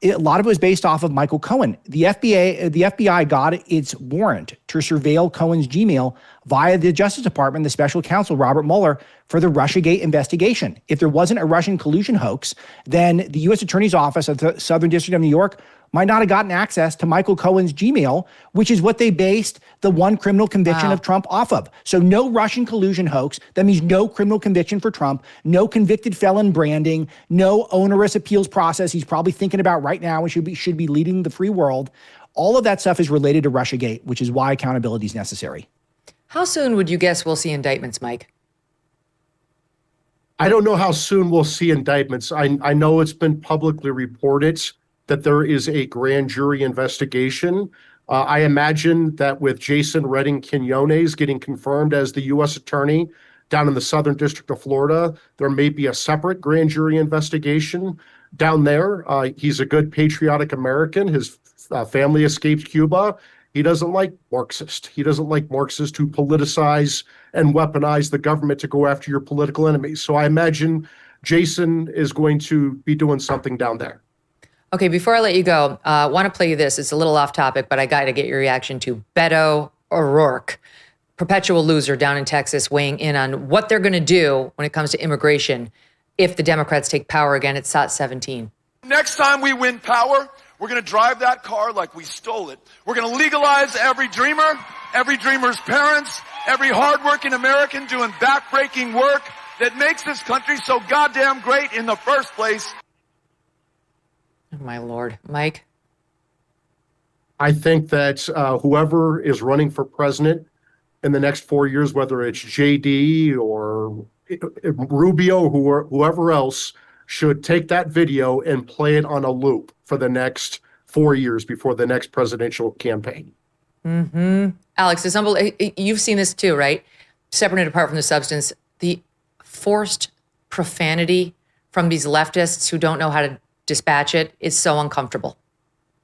a lot of it was based off of Michael Cohen. The FBI got its warrant to surveil Cohen's Gmail via the Justice Department, the special counsel, Robert Mueller, for the Russiagate investigation. If there wasn't a Russian collusion hoax, then the U.S. Attorney's Office of the Southern District of New York might not have gotten access to Michael Cohen's Gmail, which is what they based the one criminal conviction of Trump off of. So no Russian collusion hoax. That means no criminal conviction for Trump, no convicted felon branding, no onerous appeals process he's probably thinking about right now and should be leading the free world. All of that stuff is related to Russiagate, which is why accountability is necessary. How soon would you guess we'll see indictments, Mike? I don't know how soon we'll see indictments. I know it's been publicly reported that there is a grand jury investigation. I imagine that with Jason Redding Quinones getting confirmed as the U.S. attorney down in the Southern District of Florida, there may be a separate grand jury investigation down there. He's a good patriotic American. His family escaped Cuba. He doesn't like Marxists. He doesn't like Marxists who politicize and weaponize the government to go after your political enemies. So I imagine Jason is going to be doing something down there. Okay, before I let you go, I want to play you this. It's a little off topic, but I got to get your reaction to Beto O'Rourke, perpetual loser down in Texas, weighing in on what they're going to do when it comes to immigration if the Democrats take power again at SOT 17. Next time we win power, we're going to drive that car like we stole it. We're going to legalize every dreamer, every dreamer's parents, every hardworking American doing backbreaking work that makes this country so goddamn great in the first place. Oh, my Lord. Mike? I think that whoever is running for president in the next 4 years, whether it's JD or Rubio, whoever else, should take that video and play it on a loop for the next 4 years before the next presidential campaign. Alex, you've seen this too, right? Separate and apart from the substance, the forced profanity from these leftists who don't know how to dispatch it is so uncomfortable.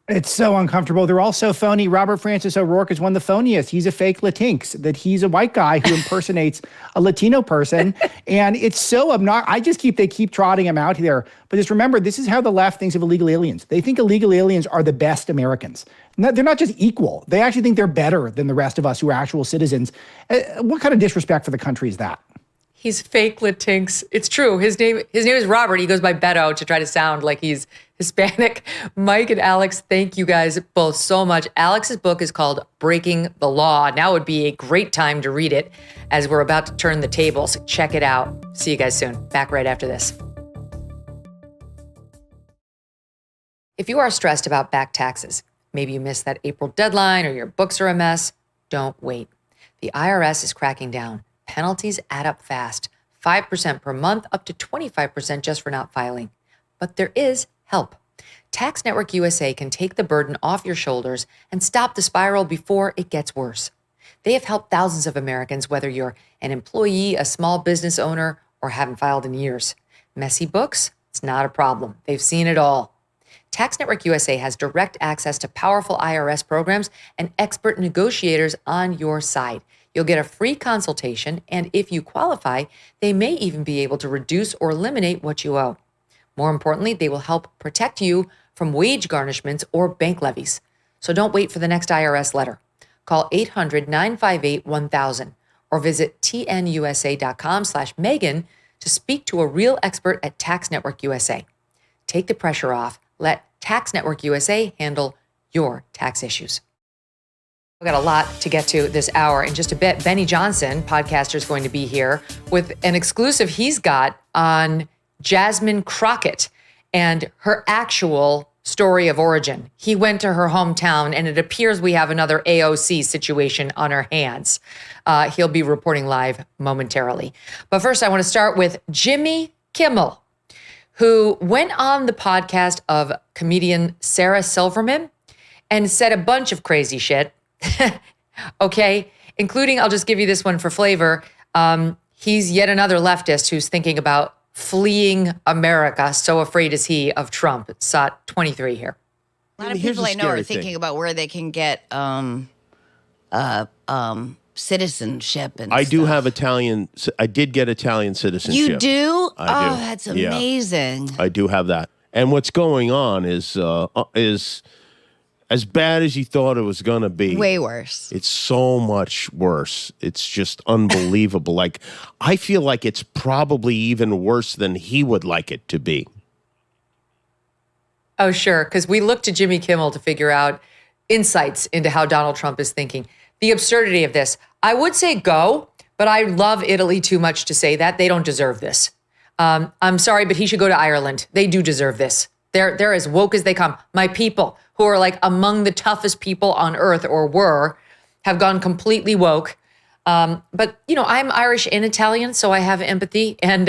It's so uncomfortable. They're all so phony. Robert Francis O'Rourke is one of the phoniest. He's a fake Latinx, that he's a white guy who impersonates a Latino person. And it's so obnoxious. They keep trotting him out there. But just remember, this is how the left thinks of illegal aliens. They think illegal aliens are the best Americans. No, they're not just equal. They actually think they're better than the rest of us who are actual citizens. What kind of disrespect for the country is that? He's fake Latinx. It's true. His name is Robert. He goes by Beto to try to sound like he's Hispanic. Mike and Alex, thank you guys both so much. Alex's book is called Breaking the Law. Now would be a great time to read it as we're about to turn the tables. Check it out. See you guys soon. Back right after this. If you are stressed about back taxes, maybe you missed that April deadline or your books are a mess, don't wait. The IRS is cracking down. Penalties add up fast, 5% per month, up to 25% just for not filing. But there is help. Tax Network USA can take the burden off your shoulders and stop the spiral before it gets worse. They have helped thousands of Americans, whether you're an employee, a small business owner, or haven't filed in years. Messy books? It's not a problem. They've seen it all. Tax Network USA has direct access to powerful IRS programs and expert negotiators on your side. You'll get a free consultation, and if you qualify, they may even be able to reduce or eliminate what you owe. More importantly, they will help protect you from wage garnishments or bank levies. So don't wait for the next IRS letter. Call 800-958-1000 or visit tnusa.com/Megyn to speak to a real expert at Tax Network USA. Take the pressure off. Let Tax Network USA handle your tax issues. We've got a lot to get to this hour. In just a bit, Benny Johnson, podcaster, is going to be here with an exclusive he's got on Jasmine Crockett and her actual story of origin. He went to her hometown, and it appears we have another AOC situation on our hands. He'll be reporting live momentarily. But first, I want to start with Jimmy Kimmel, who went on the podcast of comedian Sarah Silverman and said a bunch of crazy shit. Okay, including, I'll just give you this one for flavor. He's yet another leftist who's thinking about fleeing America. So afraid is he of Trump. It's SOT 23 here. A lot of people I know are thinking about where they can get citizenship and I do stuff. have Italian. I did get Italian citizenship. You do? I do. That's amazing. Yeah, I do have that. And what's going on is as bad as you thought it was going to be. Way worse. It's so much worse. It's just unbelievable. Like, I feel like it's probably even worse than he would like it to be. Oh, sure. Because we look to Jimmy Kimmel to figure out insights into how Donald Trump is thinking. The absurdity of this. I would say go, but I love Italy too much to say that. They don't deserve this. I'm sorry, but he should go to Ireland. They do deserve this. They're as woke as they come. My people, who are like among the toughest people on earth, or were, have gone completely woke. But, you know, I'm Irish and Italian, so I have empathy. And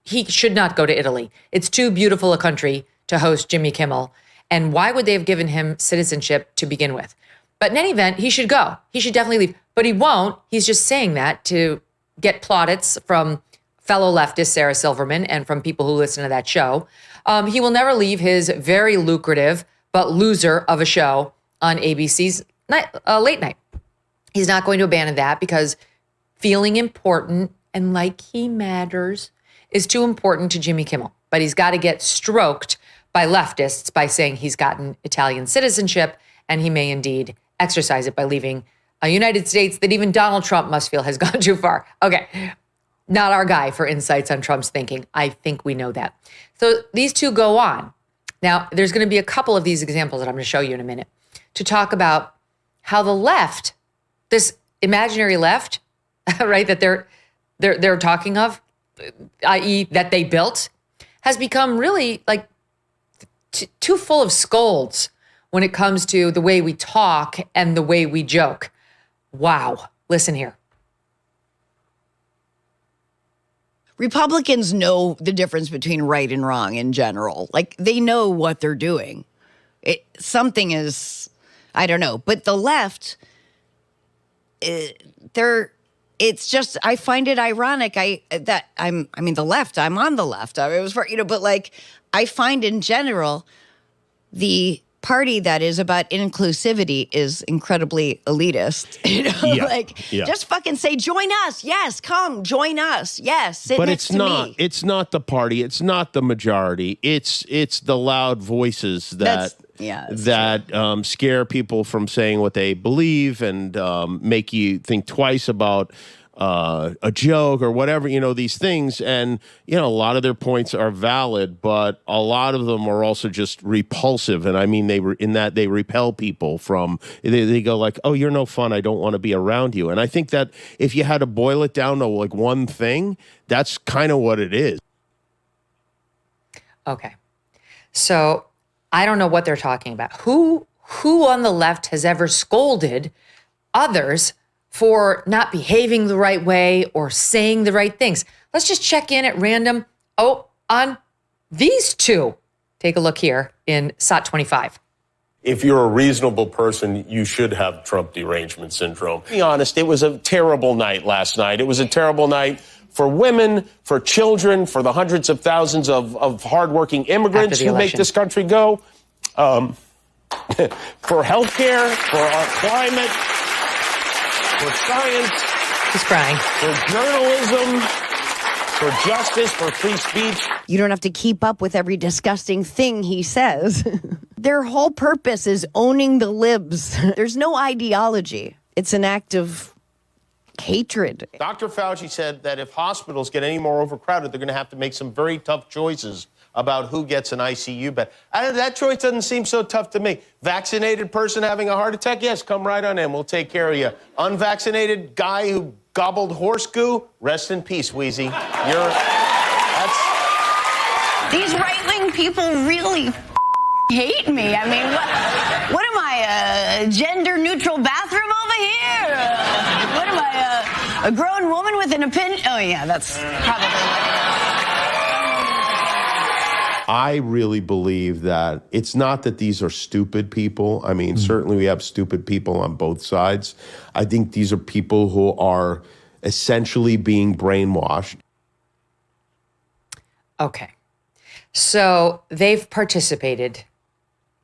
he should not go to Italy. It's too beautiful a country to host Jimmy Kimmel. And why would they have given him citizenship to begin with? But in any event, he should go. He should definitely leave. But he won't. He's just saying that to get plaudits from fellow leftist Sarah Silverman and from people who listen to that show. He will never leave his very lucrative but loser of a show on ABC's late night. He's not going to abandon that because feeling important and like he matters is too important to Jimmy Kimmel. But he's got to get stroked by leftists by saying he's gotten Italian citizenship, and he may indeed exercise it by leaving a United States that even Donald Trump must feel has gone too far. Okay, not our guy for insights on Trump's thinking. I think we know that. So these two go on. Now, there's going to be a couple of these examples that I'm going to show you in a minute to talk about how the left, this imaginary left, right, that they're talking of, i.e. that they built, has become really like too full of scolds when it comes to the way we talk and the way we joke. Wow. Listen here. Republicans know the difference between right and wrong in general. Like, they know what they're doing. Something is, I don't know. But the left, it's just, I find it ironic. The left, I'm on the left. But like, I find in general, the party that is about inclusivity is incredibly elitist. Just fucking say, join us. Yes, come, join us. Yes, sit next to me. It's not the party. It's not the majority. It's the loud voices that scare people from saying what they believe and make you think twice about a joke or whatever, these things. And, a lot of their points are valid, but a lot of them are also just repulsive. And I mean, they repel people from, they go like, oh, you're no fun. I don't want to be around you. And I think that if you had to boil it down to like one thing, that's kind of what it is. Okay. So I don't know what they're talking about. Who on the left has ever scolded others for not behaving the right way or saying the right things? Let's just check in at random. On these two. Take a look here in SOT 25. If you're a reasonable person, you should have Trump derangement syndrome. To be honest, it was a terrible night last night. It was a terrible night for women, for children, for the hundreds of thousands of hardworking immigrants who make this country go, for healthcare, for our climate, for science, he's crying, for journalism, for justice, for free speech. You don't have to keep up with every disgusting thing he says. Their whole purpose is owning the libs. There's no ideology. It's an act of hatred. Dr. Fauci said that if hospitals get any more overcrowded, they're going to have to make some very tough choices about who gets an ICU bed. That choice doesn't seem so tough to me. Vaccinated person having a heart attack? Yes, come right on in. We'll take care of you. Unvaccinated guy who gobbled horse goo? Rest in peace, Wheezy. These right-wing people really hate me. I mean, what am I, a gender-neutral bathroom over here? What am I, a grown woman with an opinion? Oh, yeah, that's probably I really believe that it's not that these are stupid people. I mean, certainly we have stupid people on both sides. I think these are people who are essentially being brainwashed. Okay. So they've participated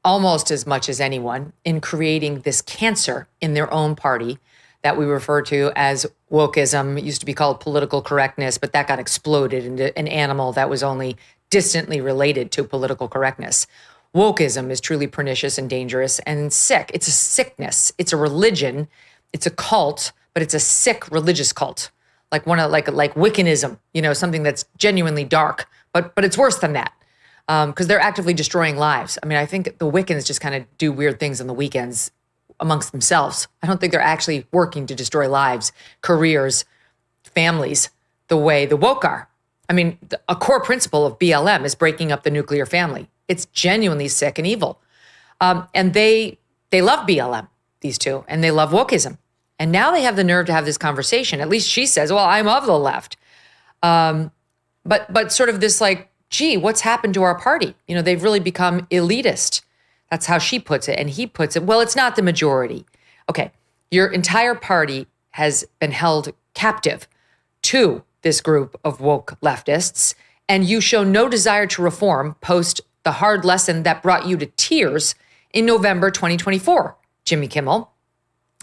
almost as much as anyone in creating this cancer in their own party that we refer to as wokeism. It used to be called political correctness, but that got exploded into an animal that was only distantly related to political correctness. Wokeism is truly pernicious and dangerous and sick. It's a sickness. It's a religion. It's a cult, but it's a sick religious cult, like Wiccanism. Something that's genuinely dark, but it's worse than that because they're actively destroying lives. I mean, I think the Wiccans just kind of do weird things on the weekends amongst themselves. I don't think they're actually working to destroy lives, careers, families, the way the woke are. I mean, a core principle of BLM is breaking up the nuclear family. It's genuinely sick and evil. And they love BLM, these two, and they love wokeism. And now they have the nerve to have this conversation. At least she says, well, I'm of the left. But sort of this like, gee, what's happened to our party? They've really become elitist. That's how she puts it. And he puts it, well, it's not the majority. Okay, your entire party has been held captive to this group of woke leftists, and you show no desire to reform post the hard lesson that brought you to tears in November 2024, Jimmy Kimmel.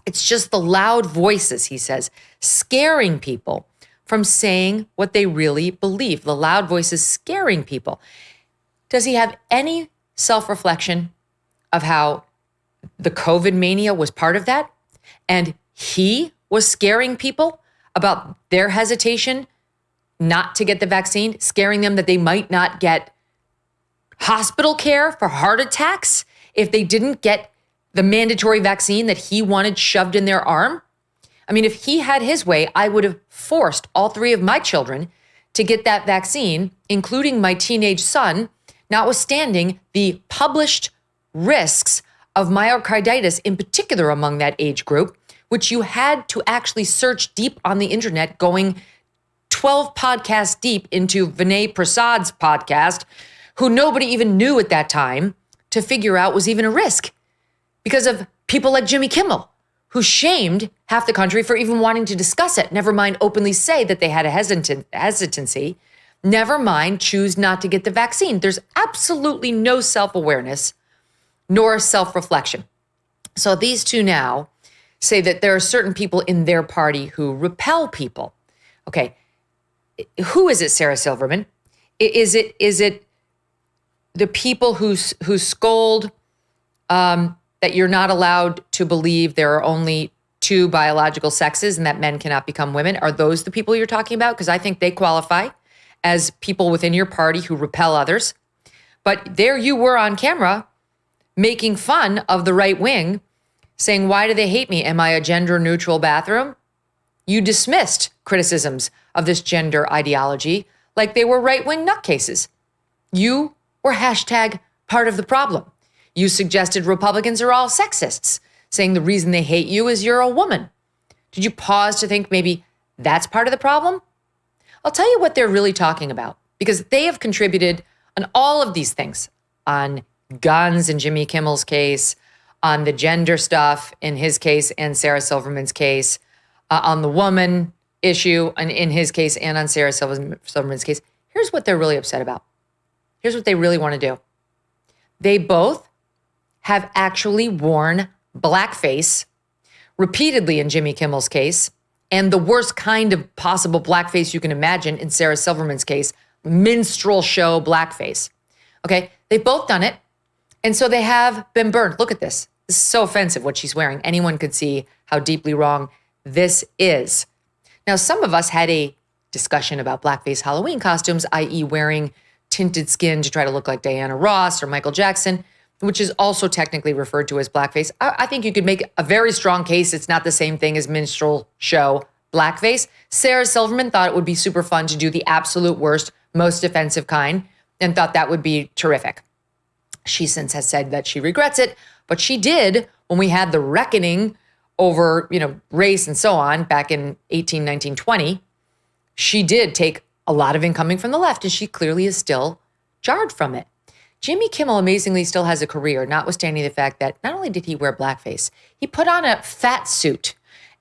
It's just the loud voices, he says, scaring people from saying what they really believe. The loud voices scaring people. Does he have any self-reflection of how the COVID mania was part of that? And he was scaring people about their hesitation not to get the vaccine, scaring them that they might not get hospital care for heart attacks if they didn't get the mandatory vaccine that he wanted shoved in their arm? I mean, if he had his way, I would have forced all three of my children to get that vaccine, including my teenage son, notwithstanding the published risks of myocarditis, in particular among that age group, which you had to actually search deep on the internet, going 12 podcasts deep into Vinay Prasad's podcast, who nobody even knew at that time, to figure out was even a risk because of people like Jimmy Kimmel, who shamed half the country for even wanting to discuss it, never mind openly say that they had a hesitancy, never mind choose not to get the vaccine. There's absolutely no self-awareness nor self-reflection. So these two now say that there are certain people in their party who repel people. Okay, who is it, Sarah Silverman? Is it the people who scold that you're not allowed to believe there are only two biological sexes and that men cannot become women? Are those the people you're talking about? Because I think they qualify as people within your party who repel others. But there you were on camera making fun of the right wing, saying, why do they hate me? Am I a gender neutral bathroom? You dismissed criticisms of this gender ideology like they were right-wing nutcases. You were hashtag part of the problem. You suggested Republicans are all sexists, saying the reason they hate you is you're a woman. Did you pause to think maybe that's part of the problem? I'll tell you what they're really talking about, because they have contributed on all of these things, on guns in Jimmy Kimmel's case, on the gender stuff in his case and Sarah Silverman's case, on the woman issue in his case and on Sarah Silverman's case. Here's what they're really upset about. Here's what they really want to do. They both have actually worn blackface repeatedly in Jimmy Kimmel's case, and the worst kind of possible blackface you can imagine in Sarah Silverman's case, minstrel show blackface. Okay, they've both done it, and so they have been burned. Look at this. This is so offensive what she's wearing. Anyone could see how deeply wrong this is. Now, some of us had a discussion about blackface Halloween costumes, i.e. wearing tinted skin to try to look like Diana Ross or Michael Jackson, which is also technically referred to as blackface. I think you could make a very strong case it's not the same thing as minstrel show blackface. Sarah Silverman thought it would be super fun to do the absolute worst, most offensive kind, and thought that would be terrific. She since has said that she regrets it, but she did when we had the reckoning over, race and so on back in 18, 19, 20. She did take a lot of incoming from the left, and she clearly is still jarred from it. Jimmy Kimmel amazingly still has a career, notwithstanding the fact that not only did he wear blackface, he put on a fat suit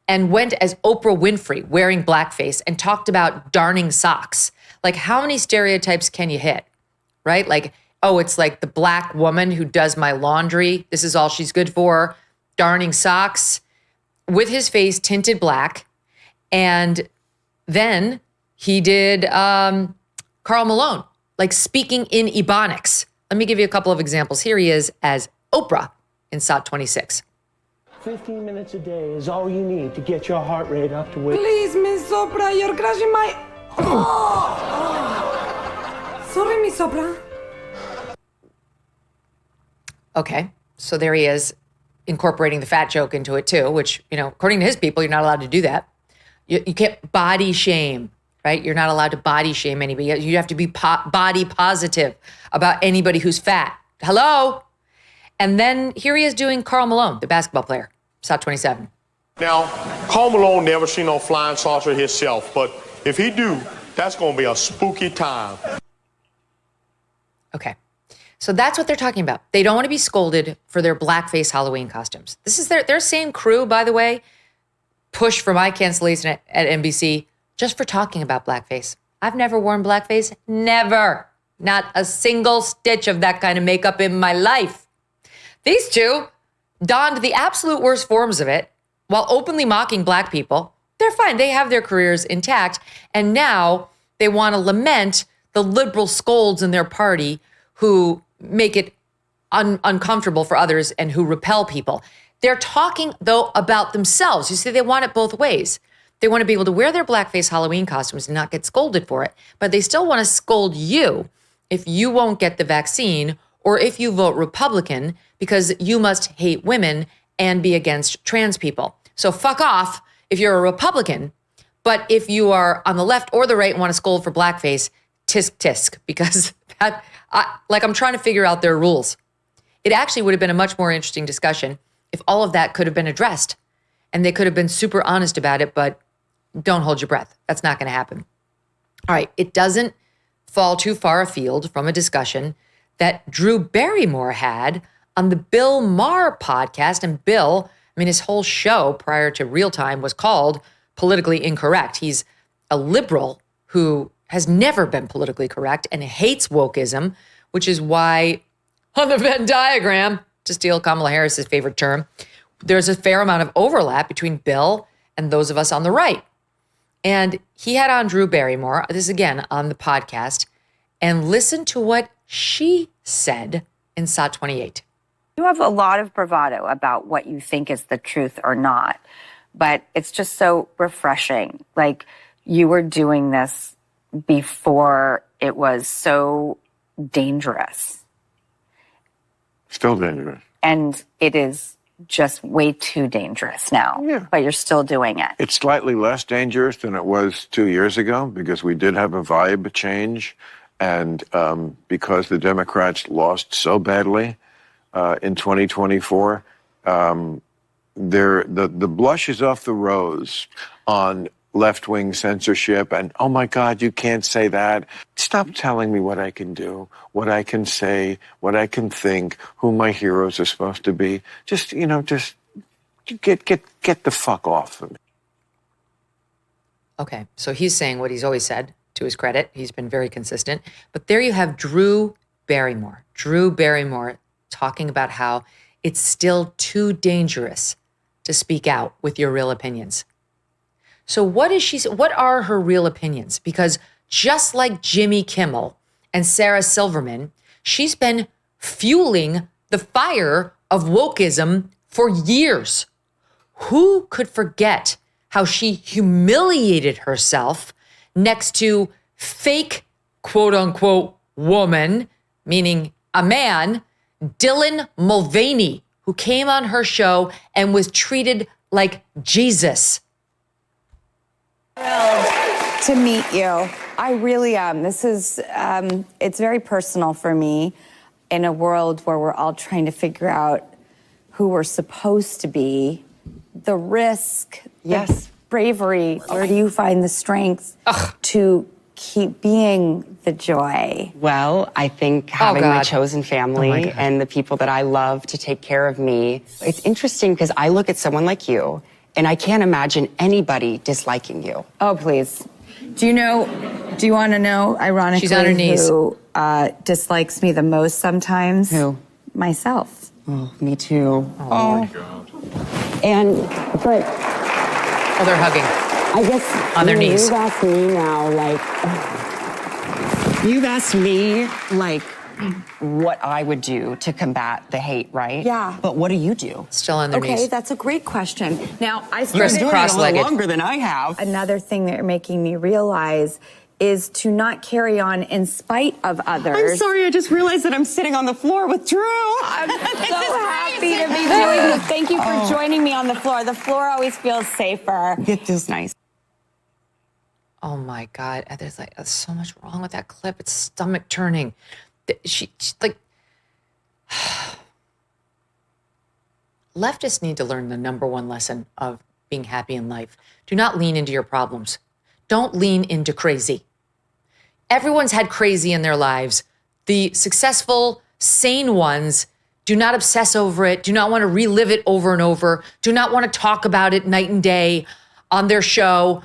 and went as Oprah Winfrey wearing blackface and talked about darning socks. Like, how many stereotypes can you hit, right? Like, oh, it's like the black woman who does my laundry. This is all she's good for, darning socks, with his face tinted black. And then he did Karl Malone, like speaking in Ebonics. Let me give you a couple of examples. Here he is as Oprah in SOT 26. 15 minutes a day is all you need to get your heart rate up to where... Please, Miss Oprah, you're crushing my... Sorry, Miss Oprah. Okay, so there he is, incorporating the fat joke into it too, which, according to his people, you're not allowed to do that. You can't body shame, right? You're not allowed to body shame anybody. You have to be body positive about anybody who's fat. Hello? And then here he is doing Karl Malone, the basketball player, SOT 27. Now, Karl Malone never seen no flying saucer himself, but if he do, that's going to be a spooky time. Okay. So that's what they're talking about. They don't want to be scolded for their blackface Halloween costumes. This is their same crew, by the way, pushed for my cancellation at NBC just for talking about blackface. I've never worn blackface. Never. Not a single stitch of that kind of makeup in my life. These two donned the absolute worst forms of it while openly mocking black people. They're fine. They have their careers intact. And now they want to lament the liberal scolds in their party who make it uncomfortable for others and who repel people. They're talking, though, about themselves. You see, they want it both ways. They want to be able to wear their blackface Halloween costumes and not get scolded for it, but they still want to scold you if you won't get the vaccine or if you vote Republican because you must hate women and be against trans people. So fuck off if you're a Republican, but if you are on the left or the right and want to scold for blackface, tisk tisk because I'm trying to figure out their rules. It actually would have been a much more interesting discussion if all of that could have been addressed and they could have been super honest about it, but don't hold your breath. That's not going to happen. All right. It doesn't fall too far afield from a discussion that Drew Barrymore had on the Bill Maher podcast. And Bill, his whole show prior to Real Time was called Politically Incorrect. He's a liberal who has never been politically correct and hates wokeism, which is why on the Venn diagram, to steal Kamala Harris's favorite term, there's a fair amount of overlap between Bill and those of us on the right. And he had on Drew Barrymore, this again on the podcast, and listen to what she said in SOT 28. You have a lot of bravado about what you think is the truth or not, but it's just so refreshing. Like, you were doing this before it was so dangerous. Still dangerous. And it is just way too dangerous now, but you're still doing it. It's slightly less dangerous than it was 2 years ago because we did have a vibe change. And because the Democrats lost so badly in 2024, the blush is off the rose on left-wing censorship and, oh my God, you can't say that. Stop telling me what I can do, what I can say, what I can think, who my heroes are supposed to be. Just get the fuck off of me. Okay, so he's saying what he's always said, to his credit. He's been very consistent. But there you have Drew Barrymore. Drew Barrymore talking about how it's still too dangerous to speak out with your real opinions. So what are her real opinions? Because just like Jimmy Kimmel and Sarah Silverman, she's been fueling the fire of wokeism for years. Who could forget how she humiliated herself next to fake, quote unquote, woman, meaning a man, Dylan Mulvaney, who came on her show and was treated like Jesus. Thrilled to meet you. I really am. This is, it's very personal for me in a world where we're all trying to figure out who we're supposed to be. The risk, the bravery, where do you find the strength to keep being the joy? Well, I think having my chosen family and the people that I love to take care of me. It's interesting because I look at someone like you and I can't imagine anybody disliking you. Oh, please. Do you want to know, ironically, she's on her knees, who dislikes me the most sometimes? Who? Myself. Oh, me too. Oh. And, but... Oh, they're hugging. I guess... On their knees. You've asked me now, You've asked me, what I would do to combat the hate, right? Yeah. But what do you do? Still on their knees. Okay, that's a great question. Now, I You're doing it a lot cross-legged. longer than I have. Another thing that you're making me realize is to not carry on in spite of others. I'm sorry, I just realized that I'm sitting on the floor with Drew. I'm so happy to be doing this. Thank you for joining me on the floor. The floor always feels safer. It feels nice. Oh my God. There's so much wrong with that clip. It's stomach turning. She leftists need to learn the number one lesson of being happy in life. Do not lean into your problems. Don't lean into crazy. Everyone's had crazy in their lives. The successful, sane ones do not obsess over it, do not want to relive it over and over, do not want to talk about it night and day on their show,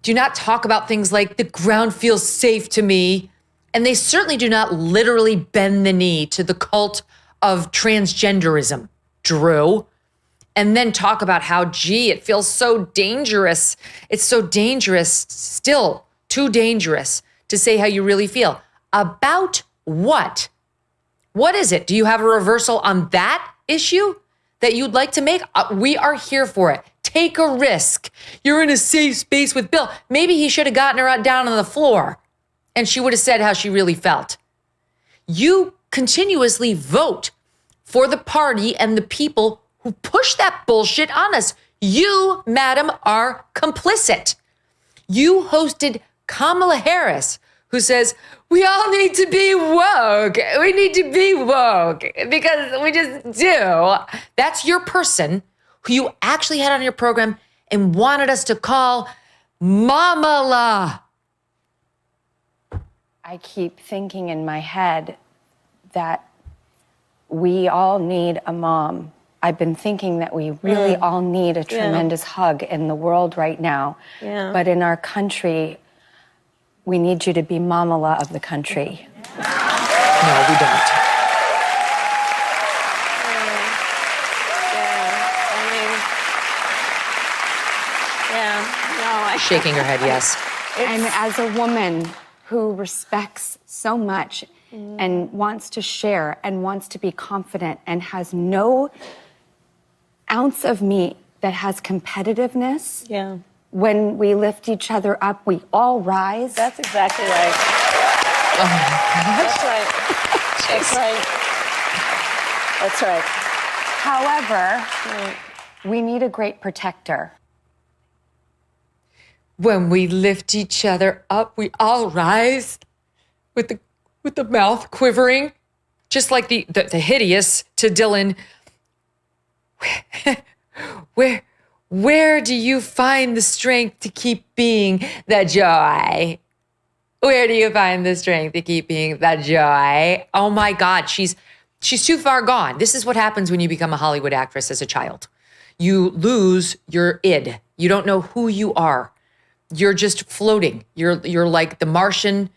do not talk about things like the ground feels safe to me. And they certainly do not literally bend the knee to the cult of transgenderism, Drew, and then talk about how, gee, it feels so dangerous. It's so dangerous, still too dangerous to say how you really feel. About what? What is it? Do you have a reversal on that issue that you'd like to make? We are here for it. Take a risk. You're in a safe space with Bill. Maybe he should have gotten her down on the floor and she would have said how she really felt. You continuously vote for the party and the people who push that bullshit on us. You, madam, are complicit. You hosted Kamala Harris, who says, we all need to be woke. We need to be woke because we just do. That's your person who you actually had on your program and wanted us to call Kamala. I keep thinking in my head that we all need a mom. I've been thinking that we really all need a tremendous hug in the world right now. Yeah. But in our country, we need you to be Kamala of the country. No, we don't. Shaking her head, yes. And as a woman who respects so much and wants to share and wants to be confident and has no ounce of me that has competitiveness. Yeah. When we lift each other up, we all rise. That's exactly right. Oh my gosh. That's right. That's right. That's right. However, we need a great protector. When we lift each other up, we all rise with the mouth quivering, just like the hideous to Dylan. Where do you find the strength to keep being the joy? Where do you find the strength to keep being the joy? Oh my God, she's too far gone. This is what happens when you become a Hollywood actress as a child. You lose your id. You don't know who you are. You're just floating. You're like the Martian,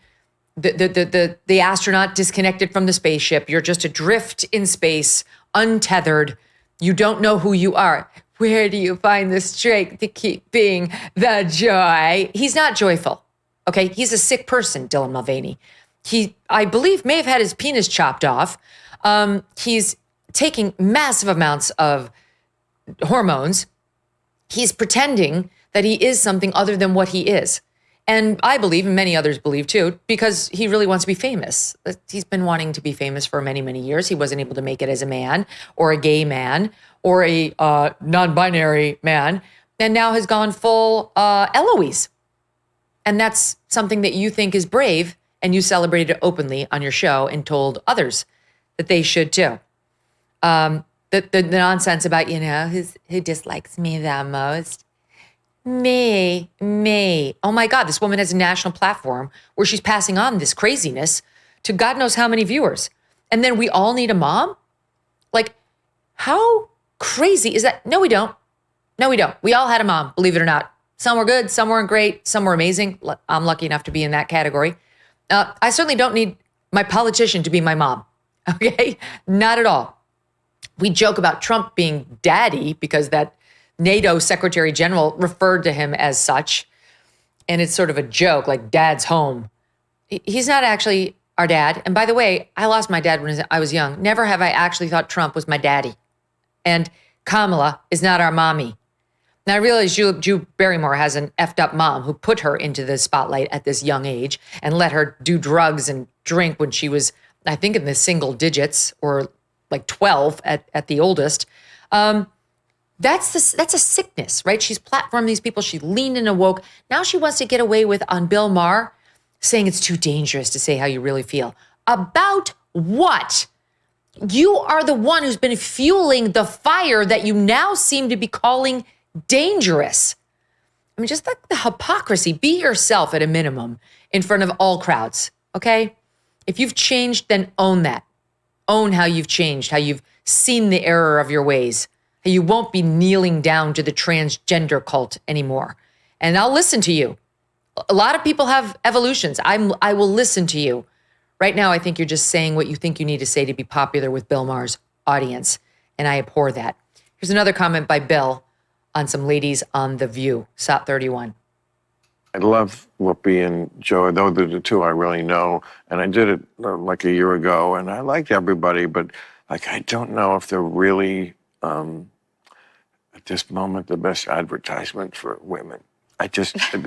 the astronaut disconnected from the spaceship. You're just adrift in space, untethered. You don't know who you are. Where do you find the strength to keep being the joy? He's not joyful, okay? He's a sick person, Dylan Mulvaney. He, I believe, may have had his penis chopped off. He's taking massive amounts of hormones. He's pretending that he is something other than what he is. And I believe, and many others believe too, because he really wants to be famous. He's been wanting to be famous for many, many years. He wasn't able to make it as a man or a gay man or a non-binary man, and now has gone full Eloise. And that's something that you think is brave, and you celebrated it openly on your show and told others that they should too. The nonsense about, who dislikes me the most? Me. Oh my God, this woman has a national platform where she's passing on this craziness to God knows how many viewers. And then we all need a mom? Like, how crazy is that? No, we don't. No, we don't. We all had a mom, believe it or not. Some were good, some weren't great, some were amazing. I'm lucky enough to be in that category. I certainly don't need my politician to be my mom, okay? Not at all. We joke about Trump being daddy because that NATO Secretary General referred to him as such. And it's sort of a joke, like dad's home. He's not actually our dad. And by the way, I lost my dad when I was young. Never have I actually thought Trump was my daddy. And Kamala is not our mommy. Now I realize Drew Barrymore has an effed up mom who put her into the spotlight at this young age and let her do drugs and drink when she was, I think, in the single digits or like 12 at the oldest. That's a sickness, right? She's platformed these people. She leaned in and woke. Now she wants to get away with on Bill Maher saying it's too dangerous to say how you really feel. About what? You are the one who's been fueling the fire that you now seem to be calling dangerous. I mean, just like the hypocrisy. Be yourself at a minimum in front of all crowds, okay? If you've changed, then own that. Own how you've changed, how you've seen the error of your ways. You won't be kneeling down to the transgender cult anymore. And I'll listen to you. A lot of people have evolutions. I will listen to you. Right now, I think you're just saying what you think you need to say to be popular with Bill Maher's audience. And I abhor that. Here's another comment by Bill on some ladies on The View, SOT 31. I love Whoopi and Joe. Those are the two I really know. And I did it like a year ago. And I liked everybody. But like, I don't know if they're really... at this moment, the best advertisement for women. They just... it's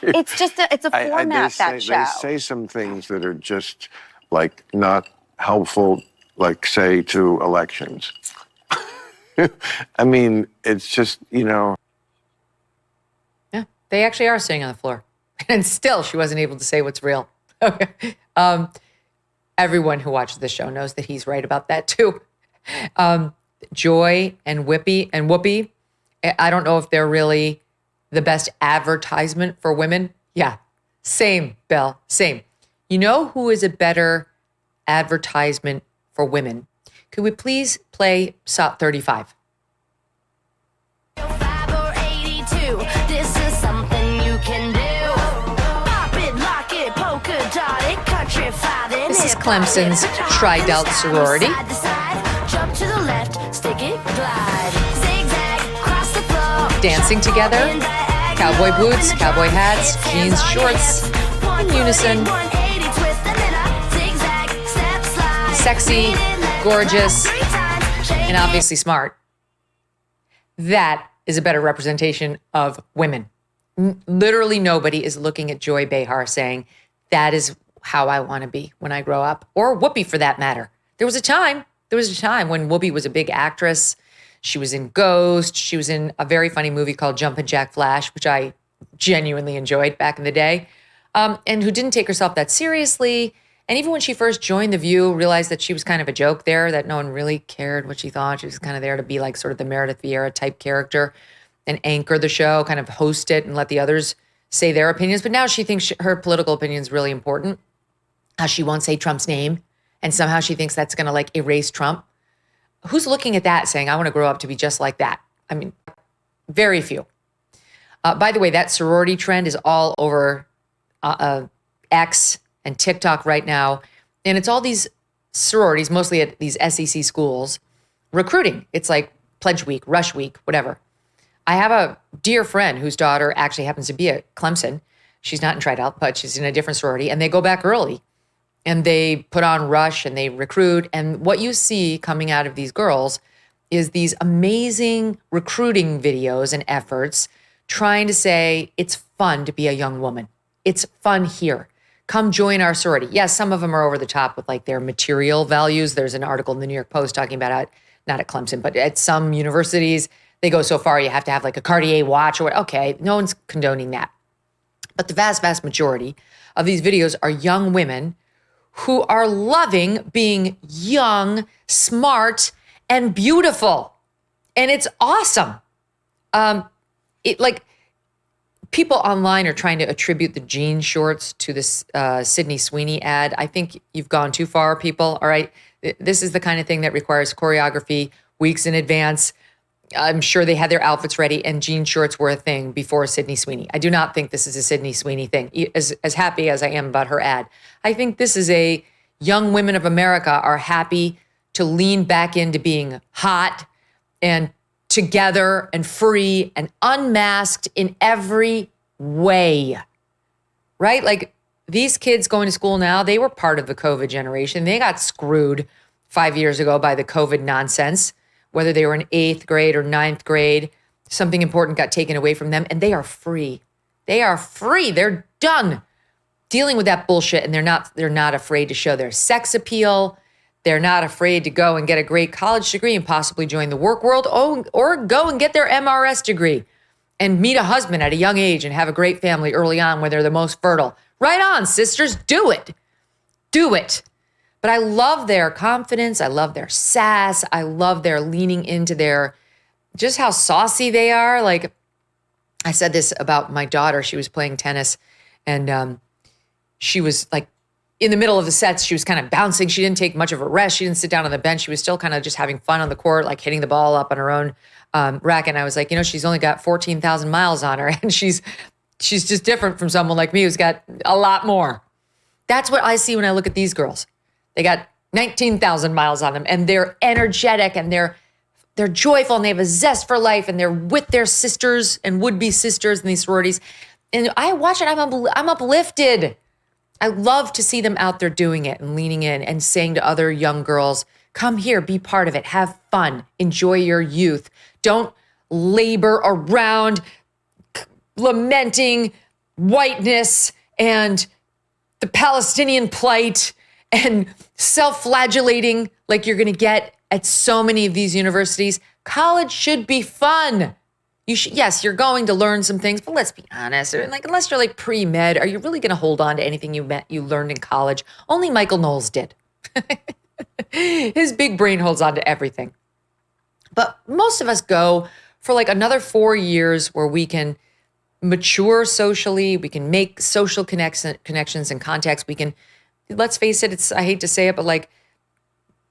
a format, that show. They say some things that are just, like, not helpful, like, say, to elections. I mean, it's just, Yeah, they actually are sitting on the floor. And still, she wasn't able to say what's real. Okay. Everyone who watches the show knows that he's right about that too. Joy and Whoopi, I don't know if they're really the best advertisement for women. Yeah, same, Bill, same. You know who is a better advertisement for women? Could we please play SOT 35? This is something you can do. Pop it, lock it, polka dot it, countrified it. This is Clemson's Tri-Delt sorority. Side to side, jump to the left, stick it, glide. Zigzag, cross the floor. Dancing together, cowboy boots, cowboy hats, jeans, shorts, in unison. Sexy, gorgeous, and obviously smart. That is a better representation of women. Literally nobody is looking at Joy Behar saying, that is how I want to be when I grow up, or Whoopi for that matter. There was a time when Whoopi was a big actress. She was in Ghost. She was in a very funny movie called Jumpin' Jack Flash, which I genuinely enjoyed back in the day, and who didn't take herself that seriously. And even when she first joined The View, realized that she was kind of a joke there, that no one really cared what she thought. She was kind of there to be like sort of the Meredith Vieira type character and anchor the show, kind of host it and let the others say their opinions. But now she thinks her political opinion is really important. How she won't say Trump's name. And somehow she thinks that's going to like erase Trump. Who's looking at that saying, I want to grow up to be just like that? I mean, very few. By the way, that sorority trend is all over X and TikTok right now. And it's all these sororities, mostly at these SEC schools, recruiting. It's like Pledge Week, Rush Week, whatever. I have a dear friend whose daughter actually happens to be at Clemson. She's not in Tri-Delt, but she's in a different sorority. And they go back early. And they put on Rush and they recruit. And what you see coming out of these girls is these amazing recruiting videos and efforts trying to say, it's fun to be a young woman. It's fun here. Come join our sorority. Yes, some of them are over the top with like their material values. There's an article in the New York Post talking about it, not at Clemson, but at some universities, they go so far you have to have like a Cartier watch or what. Okay, no one's condoning that. But the vast, vast majority of these videos are young women who are loving being young, smart, and beautiful. And it's awesome. People online are trying to attribute the jean shorts to this Sydney Sweeney ad. I think you've gone too far, people. All right. This is the kind of thing that requires choreography weeks in advance. I'm sure they had their outfits ready and jean shorts were a thing before Sydney Sweeney. I do not think this is a Sydney Sweeney thing, as happy as I am about her ad. I think this is a young women of America are happy to lean back into being hot and together and free and unmasked in every way, right? Like these kids going to school now, they were part of the COVID generation. They got screwed 5 years ago by the COVID nonsense, whether they were in 8th grade or 9th grade, something important got taken away from them and they are free. They are free. They're done dealing with that bullshit and they're not afraid to show their sex appeal. They're not afraid to go and get a great college degree and possibly join the work world or go and get their MRS degree and meet a husband at a young age and have a great family early on when they're the most fertile. Right on, sisters, do it. Do it. But I love their confidence. I love their sass. I love their leaning into their, just how saucy they are. Like I said this about my daughter. She was playing tennis and she was like, in the middle of the sets, she was kind of bouncing. She didn't take much of a rest. She didn't sit down on the bench. She was still kind of just having fun on the court, like hitting the ball up on her own racket. And I was like, she's only got 14,000 miles on her. And she's just different from someone like me who's got a lot more. That's what I see when I look at these girls. They got 19,000 miles on them. And they're energetic and they're joyful and they have a zest for life. And they're with their sisters and would-be sisters in these sororities. And I watch it. I'm uplifted. I love to see them out there doing it and leaning in and saying to other young girls, come here, be part of it, have fun, enjoy your youth. Don't labor around lamenting whiteness and the Palestinian plight and self-flagellating like you're going to get at so many of these universities. College should be fun. Yes, you're going to learn some things, but let's be honest. Like, unless you're like pre-med, are you really going to hold on to anything you learned in college? Only Michael Knowles did. His big brain holds on to everything. But most of us go for like another 4 years where we can mature socially, we can make social connections and contacts. We can, let's face it, I hate to say it, but like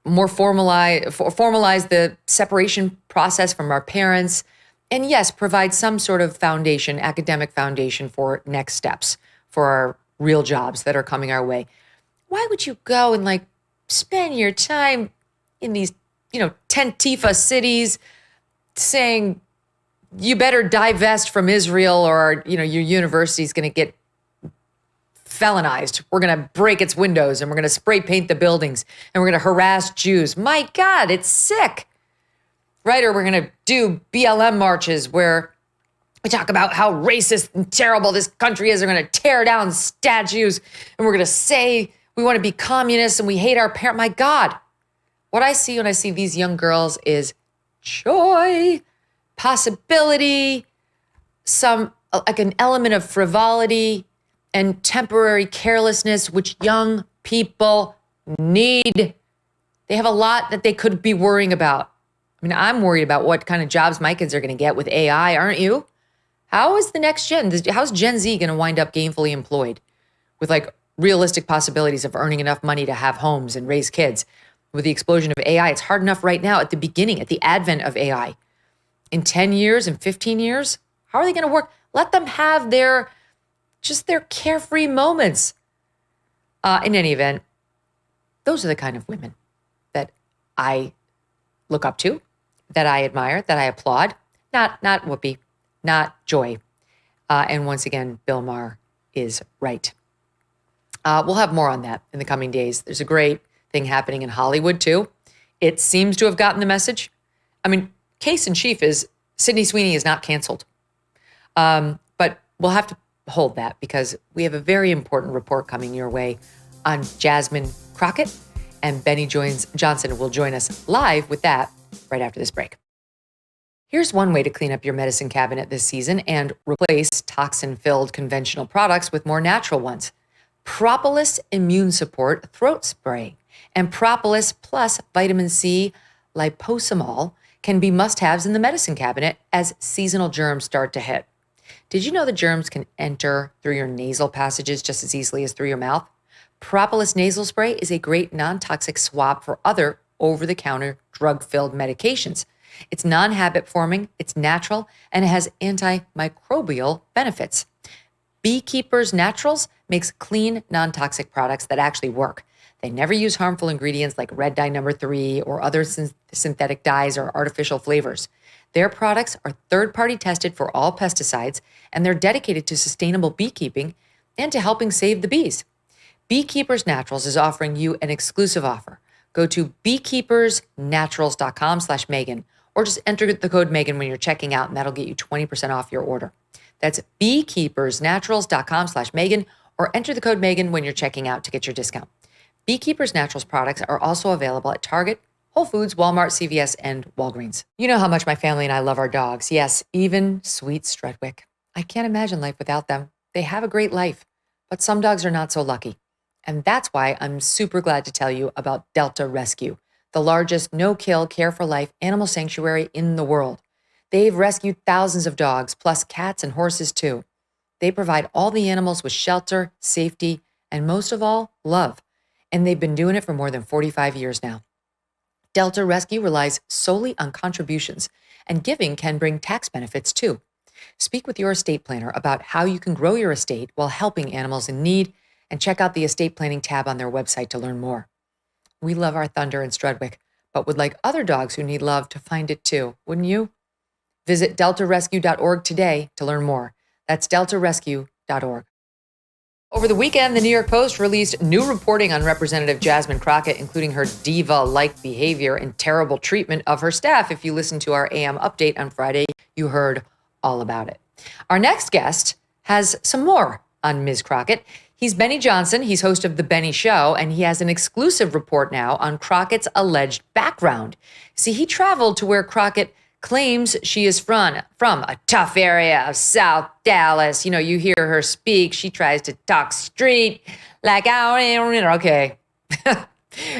more formalize the separation process from our parents. And yes, provide some sort of foundation, academic foundation for next steps, for our real jobs that are coming our way. Why would you go and like spend your time in these, 10 Tifa cities saying you better divest from Israel or, your university's going to get felonized. We're going to break its windows and we're going to spray paint the buildings and we're going to harass Jews. My God, it's sick. Right? Or we're going to do BLM marches where we talk about how racist and terrible this country is. We're going to tear down statues and we're going to say we want to be communists and we hate our parents. My God, what I see when I see these young girls is joy, possibility, like an element of frivolity and temporary carelessness, which young people need. They have a lot that they could be worrying about. I mean, I'm worried about what kind of jobs my kids are going to get with AI, aren't you? How is the next gen? How's Gen Z going to wind up gainfully employed with like realistic possibilities of earning enough money to have homes and raise kids? With the explosion of AI, it's hard enough right now at the beginning, at the advent of AI. In 10 years and 15 years, how are they going to work? Let them have their carefree moments. In any event, those are the kind of women that I look up to, that I admire, that I applaud. Not Whoopi, not Joy. And once again, Bill Maher is right. We'll have more on that in the coming days. There's a great thing happening in Hollywood too. It seems to have gotten the message. I mean, case in chief is Sydney Sweeney is not canceled. But we'll have to hold that because we have a very important report coming your way on Jasmine Crockett, and Benny Johnson will join us live with that right after this break. Here's one way to clean up your medicine cabinet this season and replace toxin-filled conventional products with more natural ones. Propolis Immune Support Throat Spray and Propolis Plus Vitamin C Liposomal can be must-haves in the medicine cabinet as seasonal germs start to hit. Did you know that germs can enter through your nasal passages just as easily as through your mouth? Propolis Nasal Spray is a great non-toxic swab for other over-the-counter drug-filled medications. It's non-habit forming, it's natural, and it has antimicrobial benefits. Beekeepers Naturals makes clean, non-toxic products that actually work. They never use harmful ingredients like red dye number 3 or other synthetic dyes or artificial flavors. Their products are third-party tested for all pesticides, and they're dedicated to sustainable beekeeping and to helping save the bees. Beekeepers Naturals is offering you an exclusive offer. Go to beekeepersnaturals.com/Megyn or just enter the code Megyn when you're checking out, and that'll get you 20% off your order. That's beekeepersnaturals.com/Megyn or enter the code Megyn when you're checking out to get your discount. Beekeepers Naturals products are also available at Target, Whole Foods, Walmart, CVS, and Walgreens. You know how much my family and I love our dogs. Yes, even sweet Strudwick. I can't imagine life without them. They have a great life, but some dogs are not so lucky. And that's why I'm super glad to tell you about Delta Rescue, the largest no-kill, care-for-life animal sanctuary in the world. They've rescued thousands of dogs, plus cats and horses too. They provide all the animals with shelter, safety, and most of all, love. And they've been doing it for more than 45 years now. Delta Rescue relies solely on contributions, and giving can bring tax benefits too. Speak with your estate planner about how you can grow your estate while helping animals in need, and check out the estate planning tab on their website to learn more. We love our Thunder and Strudwick, but would like other dogs who need love to find it too, wouldn't you? Visit deltarescue.org today to learn more. That's deltarescue.org. Over the weekend, the New York Post released new reporting on Representative Jasmine Crockett, including her diva-like behavior and terrible treatment of her staff. If you listened to our AM update on Friday, you heard all about it. Our next guest has some more on Ms. Crockett. He's Benny Johnson. He's host of The Benny Show, and he has an exclusive report now on Crockett's alleged background. See, he traveled to where Crockett claims she is from a tough area of South Dallas. You know, you hear her speak. She tries to talk street like, okay.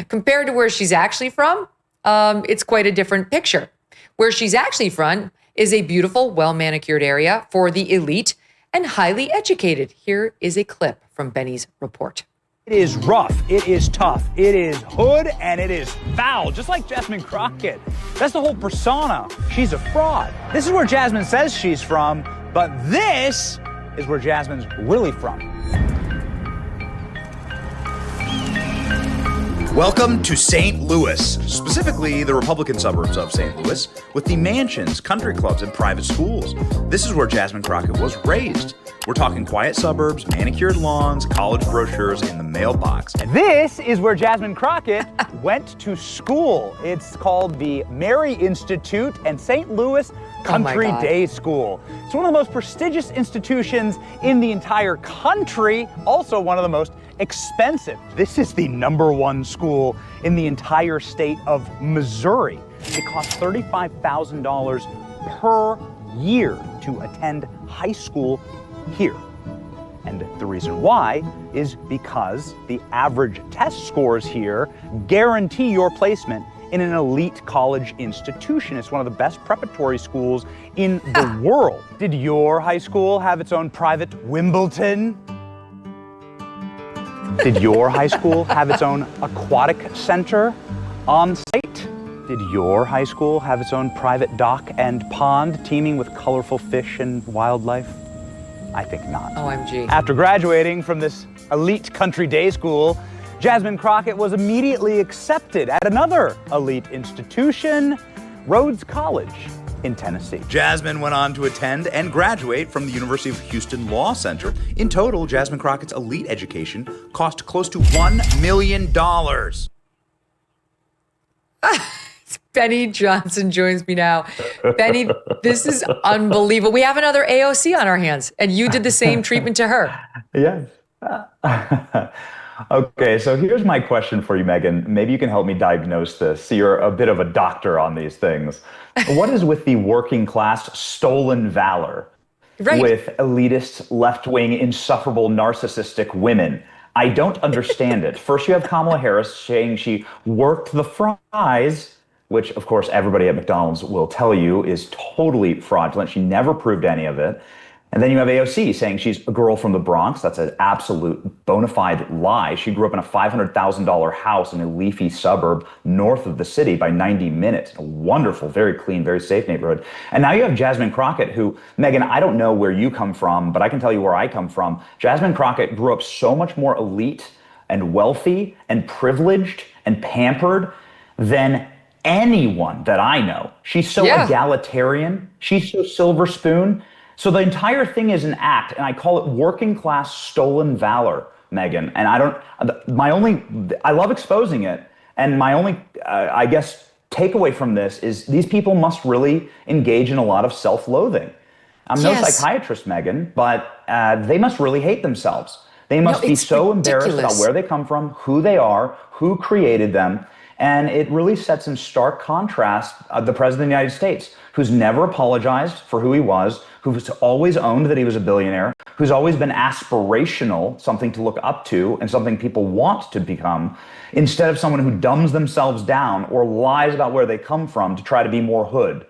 Compared to where she's actually from, it's quite a different picture. Where she's actually from is a beautiful, well-manicured area for the elite and highly educated. Here is a clip from Benny's report. It is rough, it is tough, it is hood, and it is foul, just like Jasmine Crockett. That's the whole persona. She's a fraud. This is where Jasmine says she's from, but this is where Jasmine's really from. Welcome to St. Louis, specifically the Republican suburbs of St. Louis, with the mansions, country clubs, and private schools. This is where Jasmine Crockett was raised. We're talking quiet suburbs, manicured lawns, college brochures in the mailbox. And this is where Jasmine Crockett went to school. It's called the Mary Institute and St. Louis Country Day School. It's one of the most prestigious institutions in the entire country, also one of the most expensive. This is the #1 school in the entire state of Missouri. It costs $35,000 per year to attend high school here. And the reason why is because the average test scores here guarantee your placement in an elite college institution. It's one of the best preparatory schools in the world. Did your high school have its own private Wimbledon? Did your high school have its own aquatic center on site? Did your high school have its own private dock and pond teeming with colorful fish and wildlife? I think not. OMG. After graduating from this elite country day school, Jasmine Crockett was immediately accepted at another elite institution, Rhodes College in Tennessee. Jasmine went on to attend and graduate from the University of Houston Law Center. In total, Jasmine Crockett's elite education cost close to $1 million. Benny Johnson joins me now. Benny, this is unbelievable. We have another AOC on our hands, and you did the same treatment to her. Yes. Okay, so here's my question for you, Megyn. Maybe you can help me diagnose this. You're a bit of a doctor on these things. What is with the working class stolen valor with elitist, left-wing, insufferable, narcissistic women? I don't understand it. First, you have Kamala Harris saying she worked the fries, which, of course, everybody at McDonald's will tell you is totally fraudulent. She never proved any of it. And then you have AOC saying she's a girl from the Bronx. That's an absolute bona fide lie. She grew up in a $500,000 house in a leafy suburb north of the city by 90 minutes. A wonderful, very clean, very safe neighborhood. And now you have Jasmine Crockett, who, Megyn, I don't know where you come from, but I can tell you where I come from. Jasmine Crockett grew up so much more elite and wealthy and privileged and pampered than anyone that I know. She's so egalitarian. She's so silver spoon. So the entire thing is an act, and I call it working class stolen valor, Megyn. And I love exposing it. And my only, I guess, takeaway from this is these people must really engage in a lot of self-loathing. I'm no psychiatrist, Megyn, but they must really hate themselves. They must be so embarrassed about where they come from, who they are, who created them. And it really sets in stark contrast the President of the United States, who's never apologized for who he was, who's always owned that he was a billionaire, who's always been aspirational, something to look up to and something people want to become, instead of someone who dumbs themselves down or lies about where they come from to try to be more hood.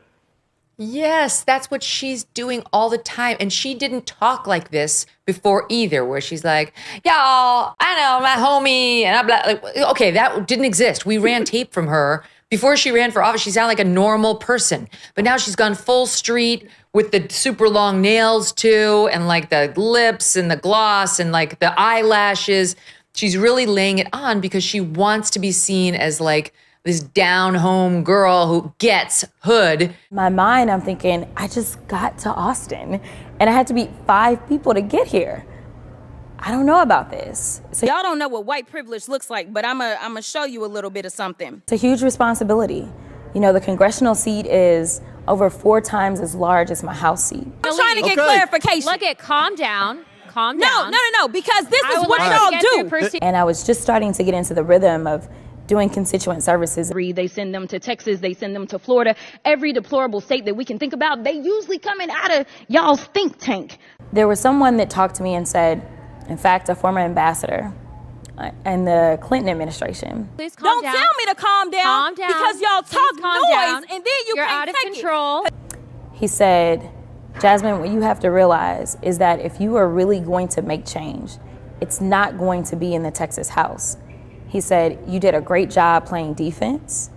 Yes, that's what she's doing all the time. And she didn't talk like this before either, where she's like, y'all, I know my homie, and I'm like, okay, that didn't exist. We ran tape from her. Before she ran for office, she sounded like a normal person. But now she's gone full street with the super long nails too, and like the lips and the gloss and like the eyelashes. She's really laying it on because she wants to be seen as like this down-home girl who gets hood. In my mind, I'm thinking, I just got to Austin and I had to meet 5 people to get here. I don't know about this. So y'all don't know what white privilege looks like, but I'm gonna show you a little bit of something. It's a huge responsibility. You know, the congressional seat is over 4 times as large as my House seat. I'm trying to get clarification. Look at, calm down, calm down. No, because this is what y'all do. And I was just starting to get into the rhythm of doing constituent services. They send them to Texas, they send them to Florida. Every deplorable state that we can think about, they usually coming out of y'all's think tank. There was someone that talked to me and said, in fact, a former ambassador in the Clinton administration. Please calm down. Don't tell me to calm down. Calm down. Because y'all talk noise and then You're out of control. He said, Jasmine, what you have to realize is that if you are really going to make change, it's not going to be in the Texas House. He said, you did a great job playing defense,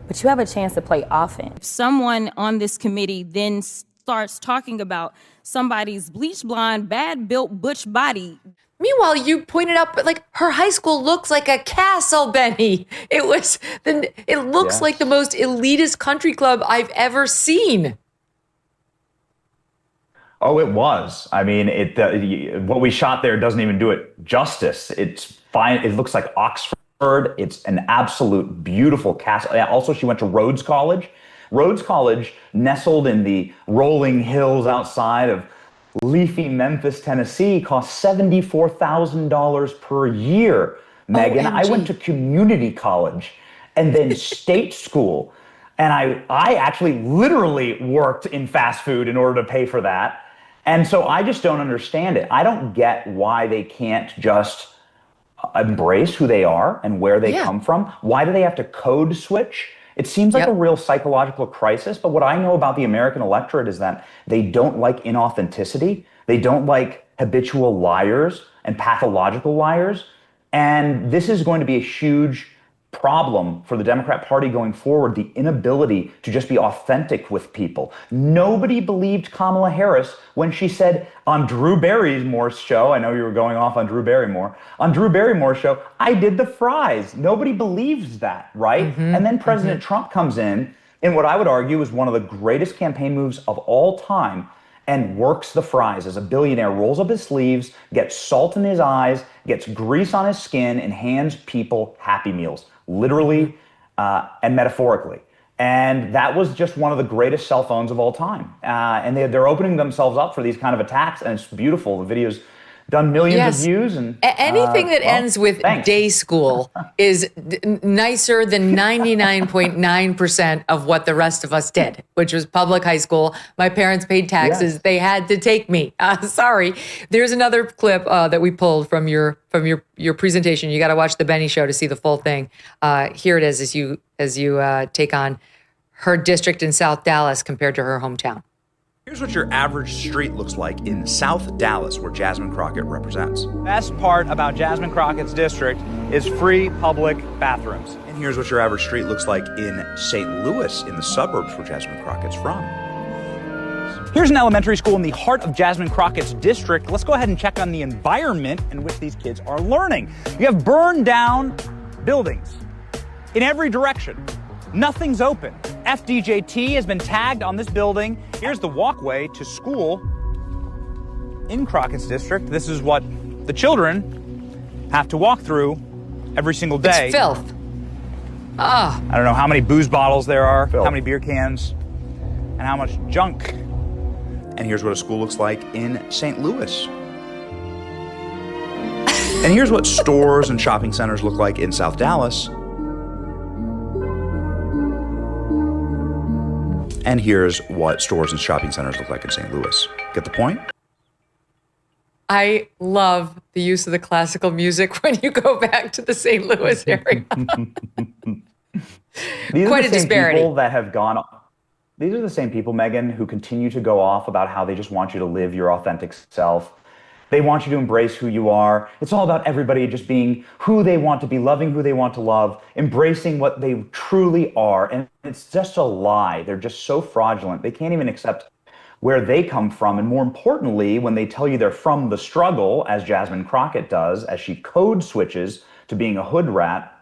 but you have a chance to play offense. If someone on this committee then starts talking about somebody's bleach blonde, bad built butch body. Meanwhile, you pointed out, but like her high school looks like a castle, Benny. It looks like the most elitist country club I've ever seen. Oh, it was. I mean, what we shot there doesn't even do it justice. It's fine. It looks like Oxford. It's an absolute beautiful castle. Also, she went to Rhodes College. Rhodes College, nestled in the rolling hills outside of leafy Memphis, Tennessee, cost $74,000 per year. Megyn, I went to community college and then state school. And I actually literally worked in fast food in order to pay for that. And so I just don't understand it. I don't get why they can't just embrace who they are and where they come from. Why do they have to code switch? It seems like a real psychological crisis. But what I know about the American electorate is that they don't like inauthenticity. They don't like habitual liars and pathological liars. And this is going to be a huge problem for the Democrat Party going forward, the inability to just be authentic with people. Nobody believed Kamala Harris when she said on Drew Barrymore's show, I know you were going off on Drew Barrymore, on Drew Barrymore's show, I did the fries. Nobody believes that, right? And then President Trump comes in what I would argue is one of the greatest campaign moves of all time, and works the fries as a billionaire, rolls up his sleeves, gets salt in his eyes, gets grease on his skin, and hands people Happy Meals, literally and metaphorically. And that was just one of the greatest cell phones of all time. And they're opening themselves up for these kind of attacks, and it's beautiful. The video's done millions of views. And anything that ends with day school is nicer than 99.9% of what the rest of us did, which was public high school. My parents paid taxes. They had to take me. Sorry. There's another clip that we pulled from your presentation. You got to watch the Benny Show to see the full thing. Here it is as you take on her district in South Dallas compared to her hometown. Here's what your average street looks like in South Dallas, where Jasmine Crockett represents. Best part about Jasmine Crockett's district is free public bathrooms. And here's what your average street looks like in St. Louis, in the suburbs where Jasmine Crockett's from. Here's an elementary school in the heart of Jasmine Crockett's district. Let's go ahead and check on the environment in which these kids are learning. You have burned down buildings in every direction. Nothing's open. FDJT has been tagged on this building. Here's the walkway to school in Crockett's district. This is what the children have to walk through every single day. It's filth. I don't know how many booze bottles there are, how many beer cans, and how much junk. And here's what a school looks like in St. Louis. And here's what stores and shopping centers look like in South Dallas. And here's what stores and shopping centers look like in St. Louis. Get the point? I love the use of the classical music when you go back to the St. Louis area. Quite a disparity. People that have gone. These are the same people, Megyn, who continue to go off about how they just want you to live your authentic self. They want you to embrace who you are. It's all about everybody just being who they want to be, loving who they want to love, embracing what they truly are. And it's just a lie. They're just so fraudulent. They can't even accept where they come from. And more importantly, when they tell you they're from the struggle, as Jasmine Crockett does, as she code switches to being a hood rat,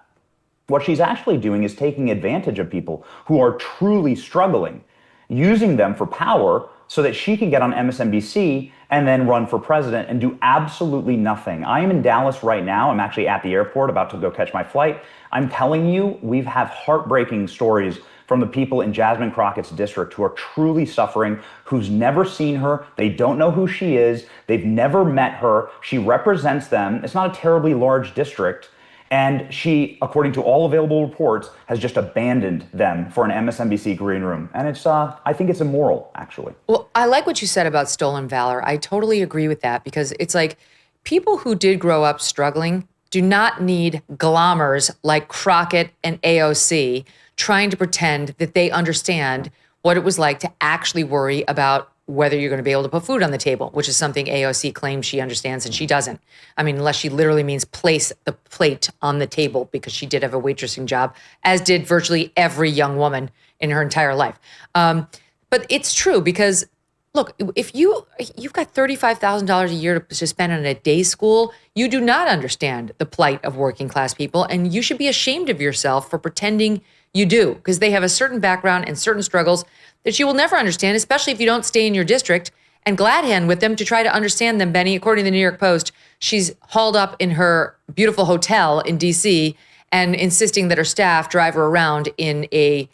what she's actually doing is taking advantage of people who are truly struggling, using them for power so that she can get on MSNBC and then run for president and do absolutely nothing. I am in Dallas right now. I'm actually at the airport about to go catch my flight. I'm telling you, we have heartbreaking stories from the people in Jasmine Crockett's district who are truly suffering, who's never seen her. They don't know who she is. They've never met her. She represents them. It's not a terribly large district. And she, according to all available reports, has just abandoned them for an MSNBC green room. And it's, I think it's immoral, actually. Well, I like what you said about stolen valor. I totally agree with that, because it's like people who did grow up struggling do not need glommers like Crockett and AOC trying to pretend that they understand what it was like to actually worry about whether you're going to be able to put food on the table, which is something AOC claims she understands and she doesn't. I mean, unless she literally means place the plate on the table, because she did have a waitressing job, as did virtually every young woman in her entire life. But it's true, because look, if you've got $35,000 a year to spend on a day school, you do not understand the plight of working class people, and you should be ashamed of yourself for pretending you do, because they have a certain background and certain struggles that you will never understand, especially if you don't stay in your district and glad hand with them to try to understand them, Benny. According to the New York Post, she's hauled up in her beautiful hotel in D.C. and insisting that her staff drive her around in a,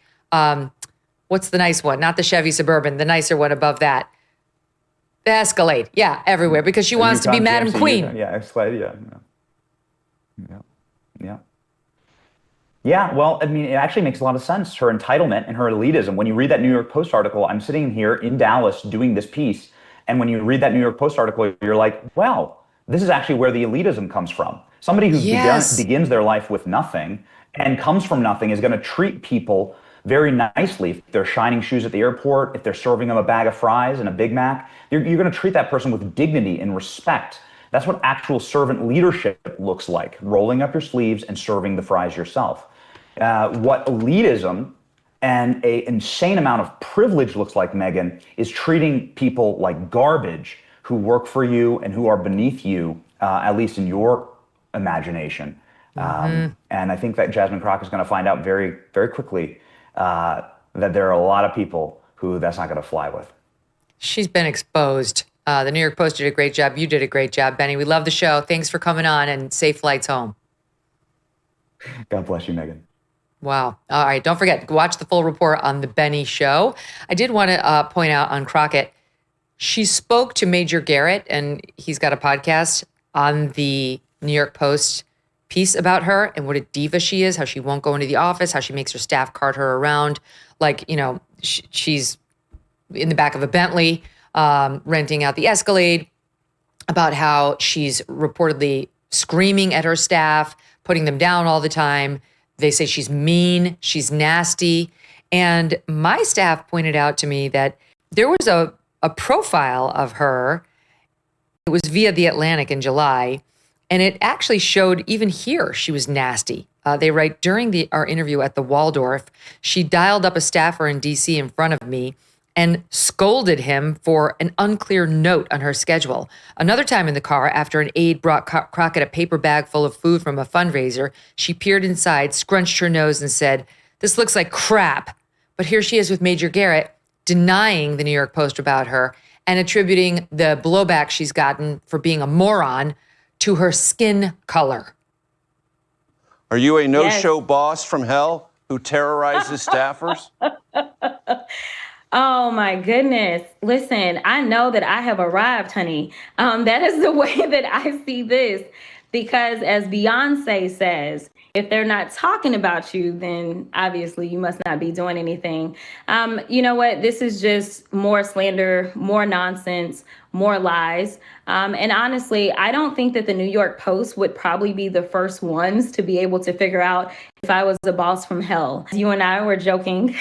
what's the nice one? Not the Chevy Suburban, the nicer one above that. The Escalade, yeah, everywhere, because she wants to be Madam Queen. Yeah, Escalade, yeah. Yeah, well, I mean, it actually makes a lot of sense, her entitlement and her elitism. When you read that New York Post article, I'm sitting here in Dallas doing this piece, and when you read that New York Post article, you're like, well, this is actually where the elitism comes from. Somebody who begins their life with nothing and comes from nothing is going to treat people very nicely. If they're shining shoes at the airport, if they're serving them a bag of fries and a Big Mac, you're going to treat that person with dignity and respect. That's what actual servant leadership looks like, rolling up your sleeves and serving the fries yourself. What elitism and an insane amount of privilege looks like, Megyn, is treating people like garbage who work for you and who are beneath you, at least in your imagination. And I think that Jasmine Crockett is going to find out very, very quickly that there are a lot of people who that's not going to fly with. She's been exposed. The New York Post did a great job. You did a great job, Benny. We love the show. Thanks for coming on, and safe flights home. God bless you, Megyn. Wow. All right. Don't forget, watch the full report on the Benny Show. I did want to point out on Crockett, she spoke to Major Garrett, and he's got a podcast on the New York Post piece about her and what a diva she is, how she won't go into the office, how she makes her staff cart her around. Like, you know, she's in the back of a Bentley, renting out the Escalade, about how she's reportedly screaming at her staff, putting them down all the time. They say she's mean, she's nasty. And my staff pointed out to me that there was a profile of her. It was via The Atlantic in July, and it actually showed even here she was nasty. They write, during our interview at the Waldorf, she dialed up a staffer in D.C. in front of me and scolded him for an unclear note on her schedule. Another time in the car, after an aide brought Crockett a paper bag full of food from a fundraiser, she peered inside, scrunched her nose, and said, "This looks like crap." But here she is with Major Garrett denying the New York Post about her and attributing the blowback she's gotten for being a moron to her skin color. Are you a no-show boss from hell who terrorizes staffers? Oh my goodness. Listen, I know that I have arrived, honey. That is the way that I see this. Because as Beyonce says, if they're not talking about you, then obviously you must not be doing anything. You know what? This is just more slander, more nonsense, more lies. And honestly, I don't think that the New York Post would probably be the first ones to be able to figure out if I was a boss from hell. You and I were joking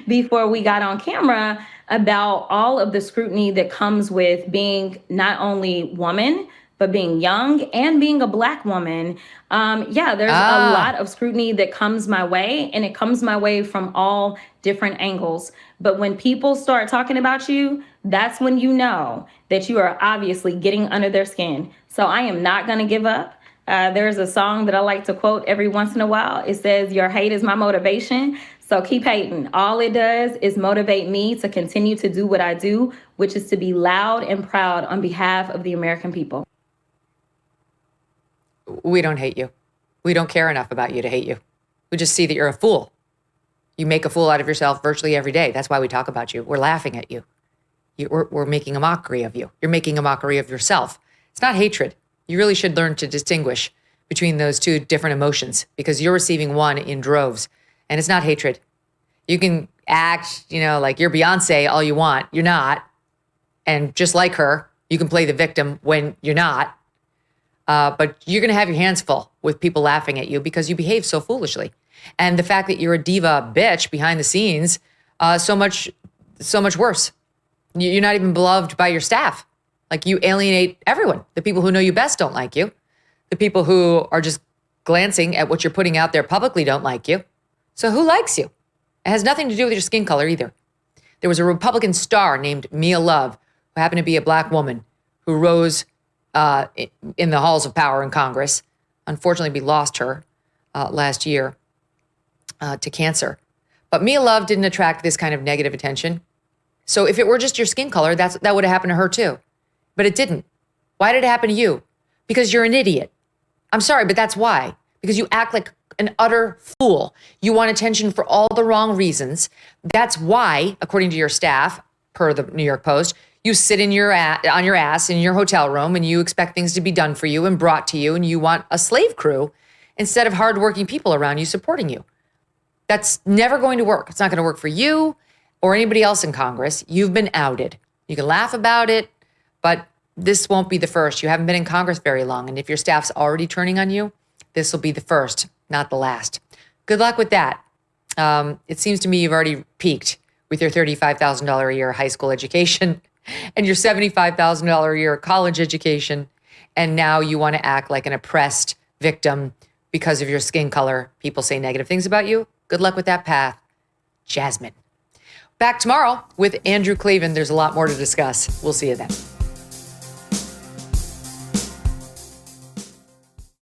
before we got on camera about all of the scrutiny that comes with being not only woman, but being young and being a Black woman. There's a lot of scrutiny that comes my way, and it comes my way from all different angles. But when people start talking about you, that's when you know that you are obviously getting under their skin. So I am not gonna give up. There's a song that I like to quote every once in a while. It says, "Your hate is my motivation." So keep hating. All it does is motivate me to continue to do what I do, which is to be loud and proud on behalf of the American people. We don't hate you. We don't care enough about you to hate you. We just see that you're a fool. You make a fool out of yourself virtually every day. That's why we talk about you. We're laughing at you. We're making a mockery of you. You're making a mockery of yourself. It's not hatred. You really should learn to distinguish between those two different emotions because you're receiving one in droves, and it's not hatred. You can act, like you're Beyonce all you want. You're not. And just like her, you can play the victim when you're not. But you're going to have your hands full with people laughing at you because you behave so foolishly. And the fact that you're a diva bitch behind the scenes, so much worse. You're not even beloved by your staff. Like, you alienate everyone. The people who know you best don't like you. The people who are just glancing at what you're putting out there publicly don't like you. So who likes you? It has nothing to do with your skin color either. There was a Republican star named Mia Love, who happened to be a black woman, who rose in the halls of power in Congress. Unfortunately, we lost her last year to cancer. But Mia Love didn't attract this kind of negative attention. So if it were just your skin color, that would have happened to her too. But it didn't. Why did it happen to you? Because you're an idiot. I'm sorry, but that's why. Because you act like an utter fool. You want attention for all the wrong reasons. That's why, according to your staff, per the New York Post, you sit on your ass in your hotel room and you expect things to be done for you and brought to you, and you want a slave crew instead of hardworking people around you supporting you. That's never going to work. It's not going to work for you or anybody else in Congress. You've been outed. You can laugh about it, but this won't be the first. You haven't been in Congress very long, and if your staff's already turning on you, this will be the first, not the last. Good luck with that. It seems to me you've already peaked with your $35,000 a year high school education and your $75,000 a year college education, and now you want to act like an oppressed victim because of your skin color. People say negative things about you. Good luck with that path, Jasmine. Back tomorrow with Andrew Cleveland. There's a lot more to discuss. We'll see you then.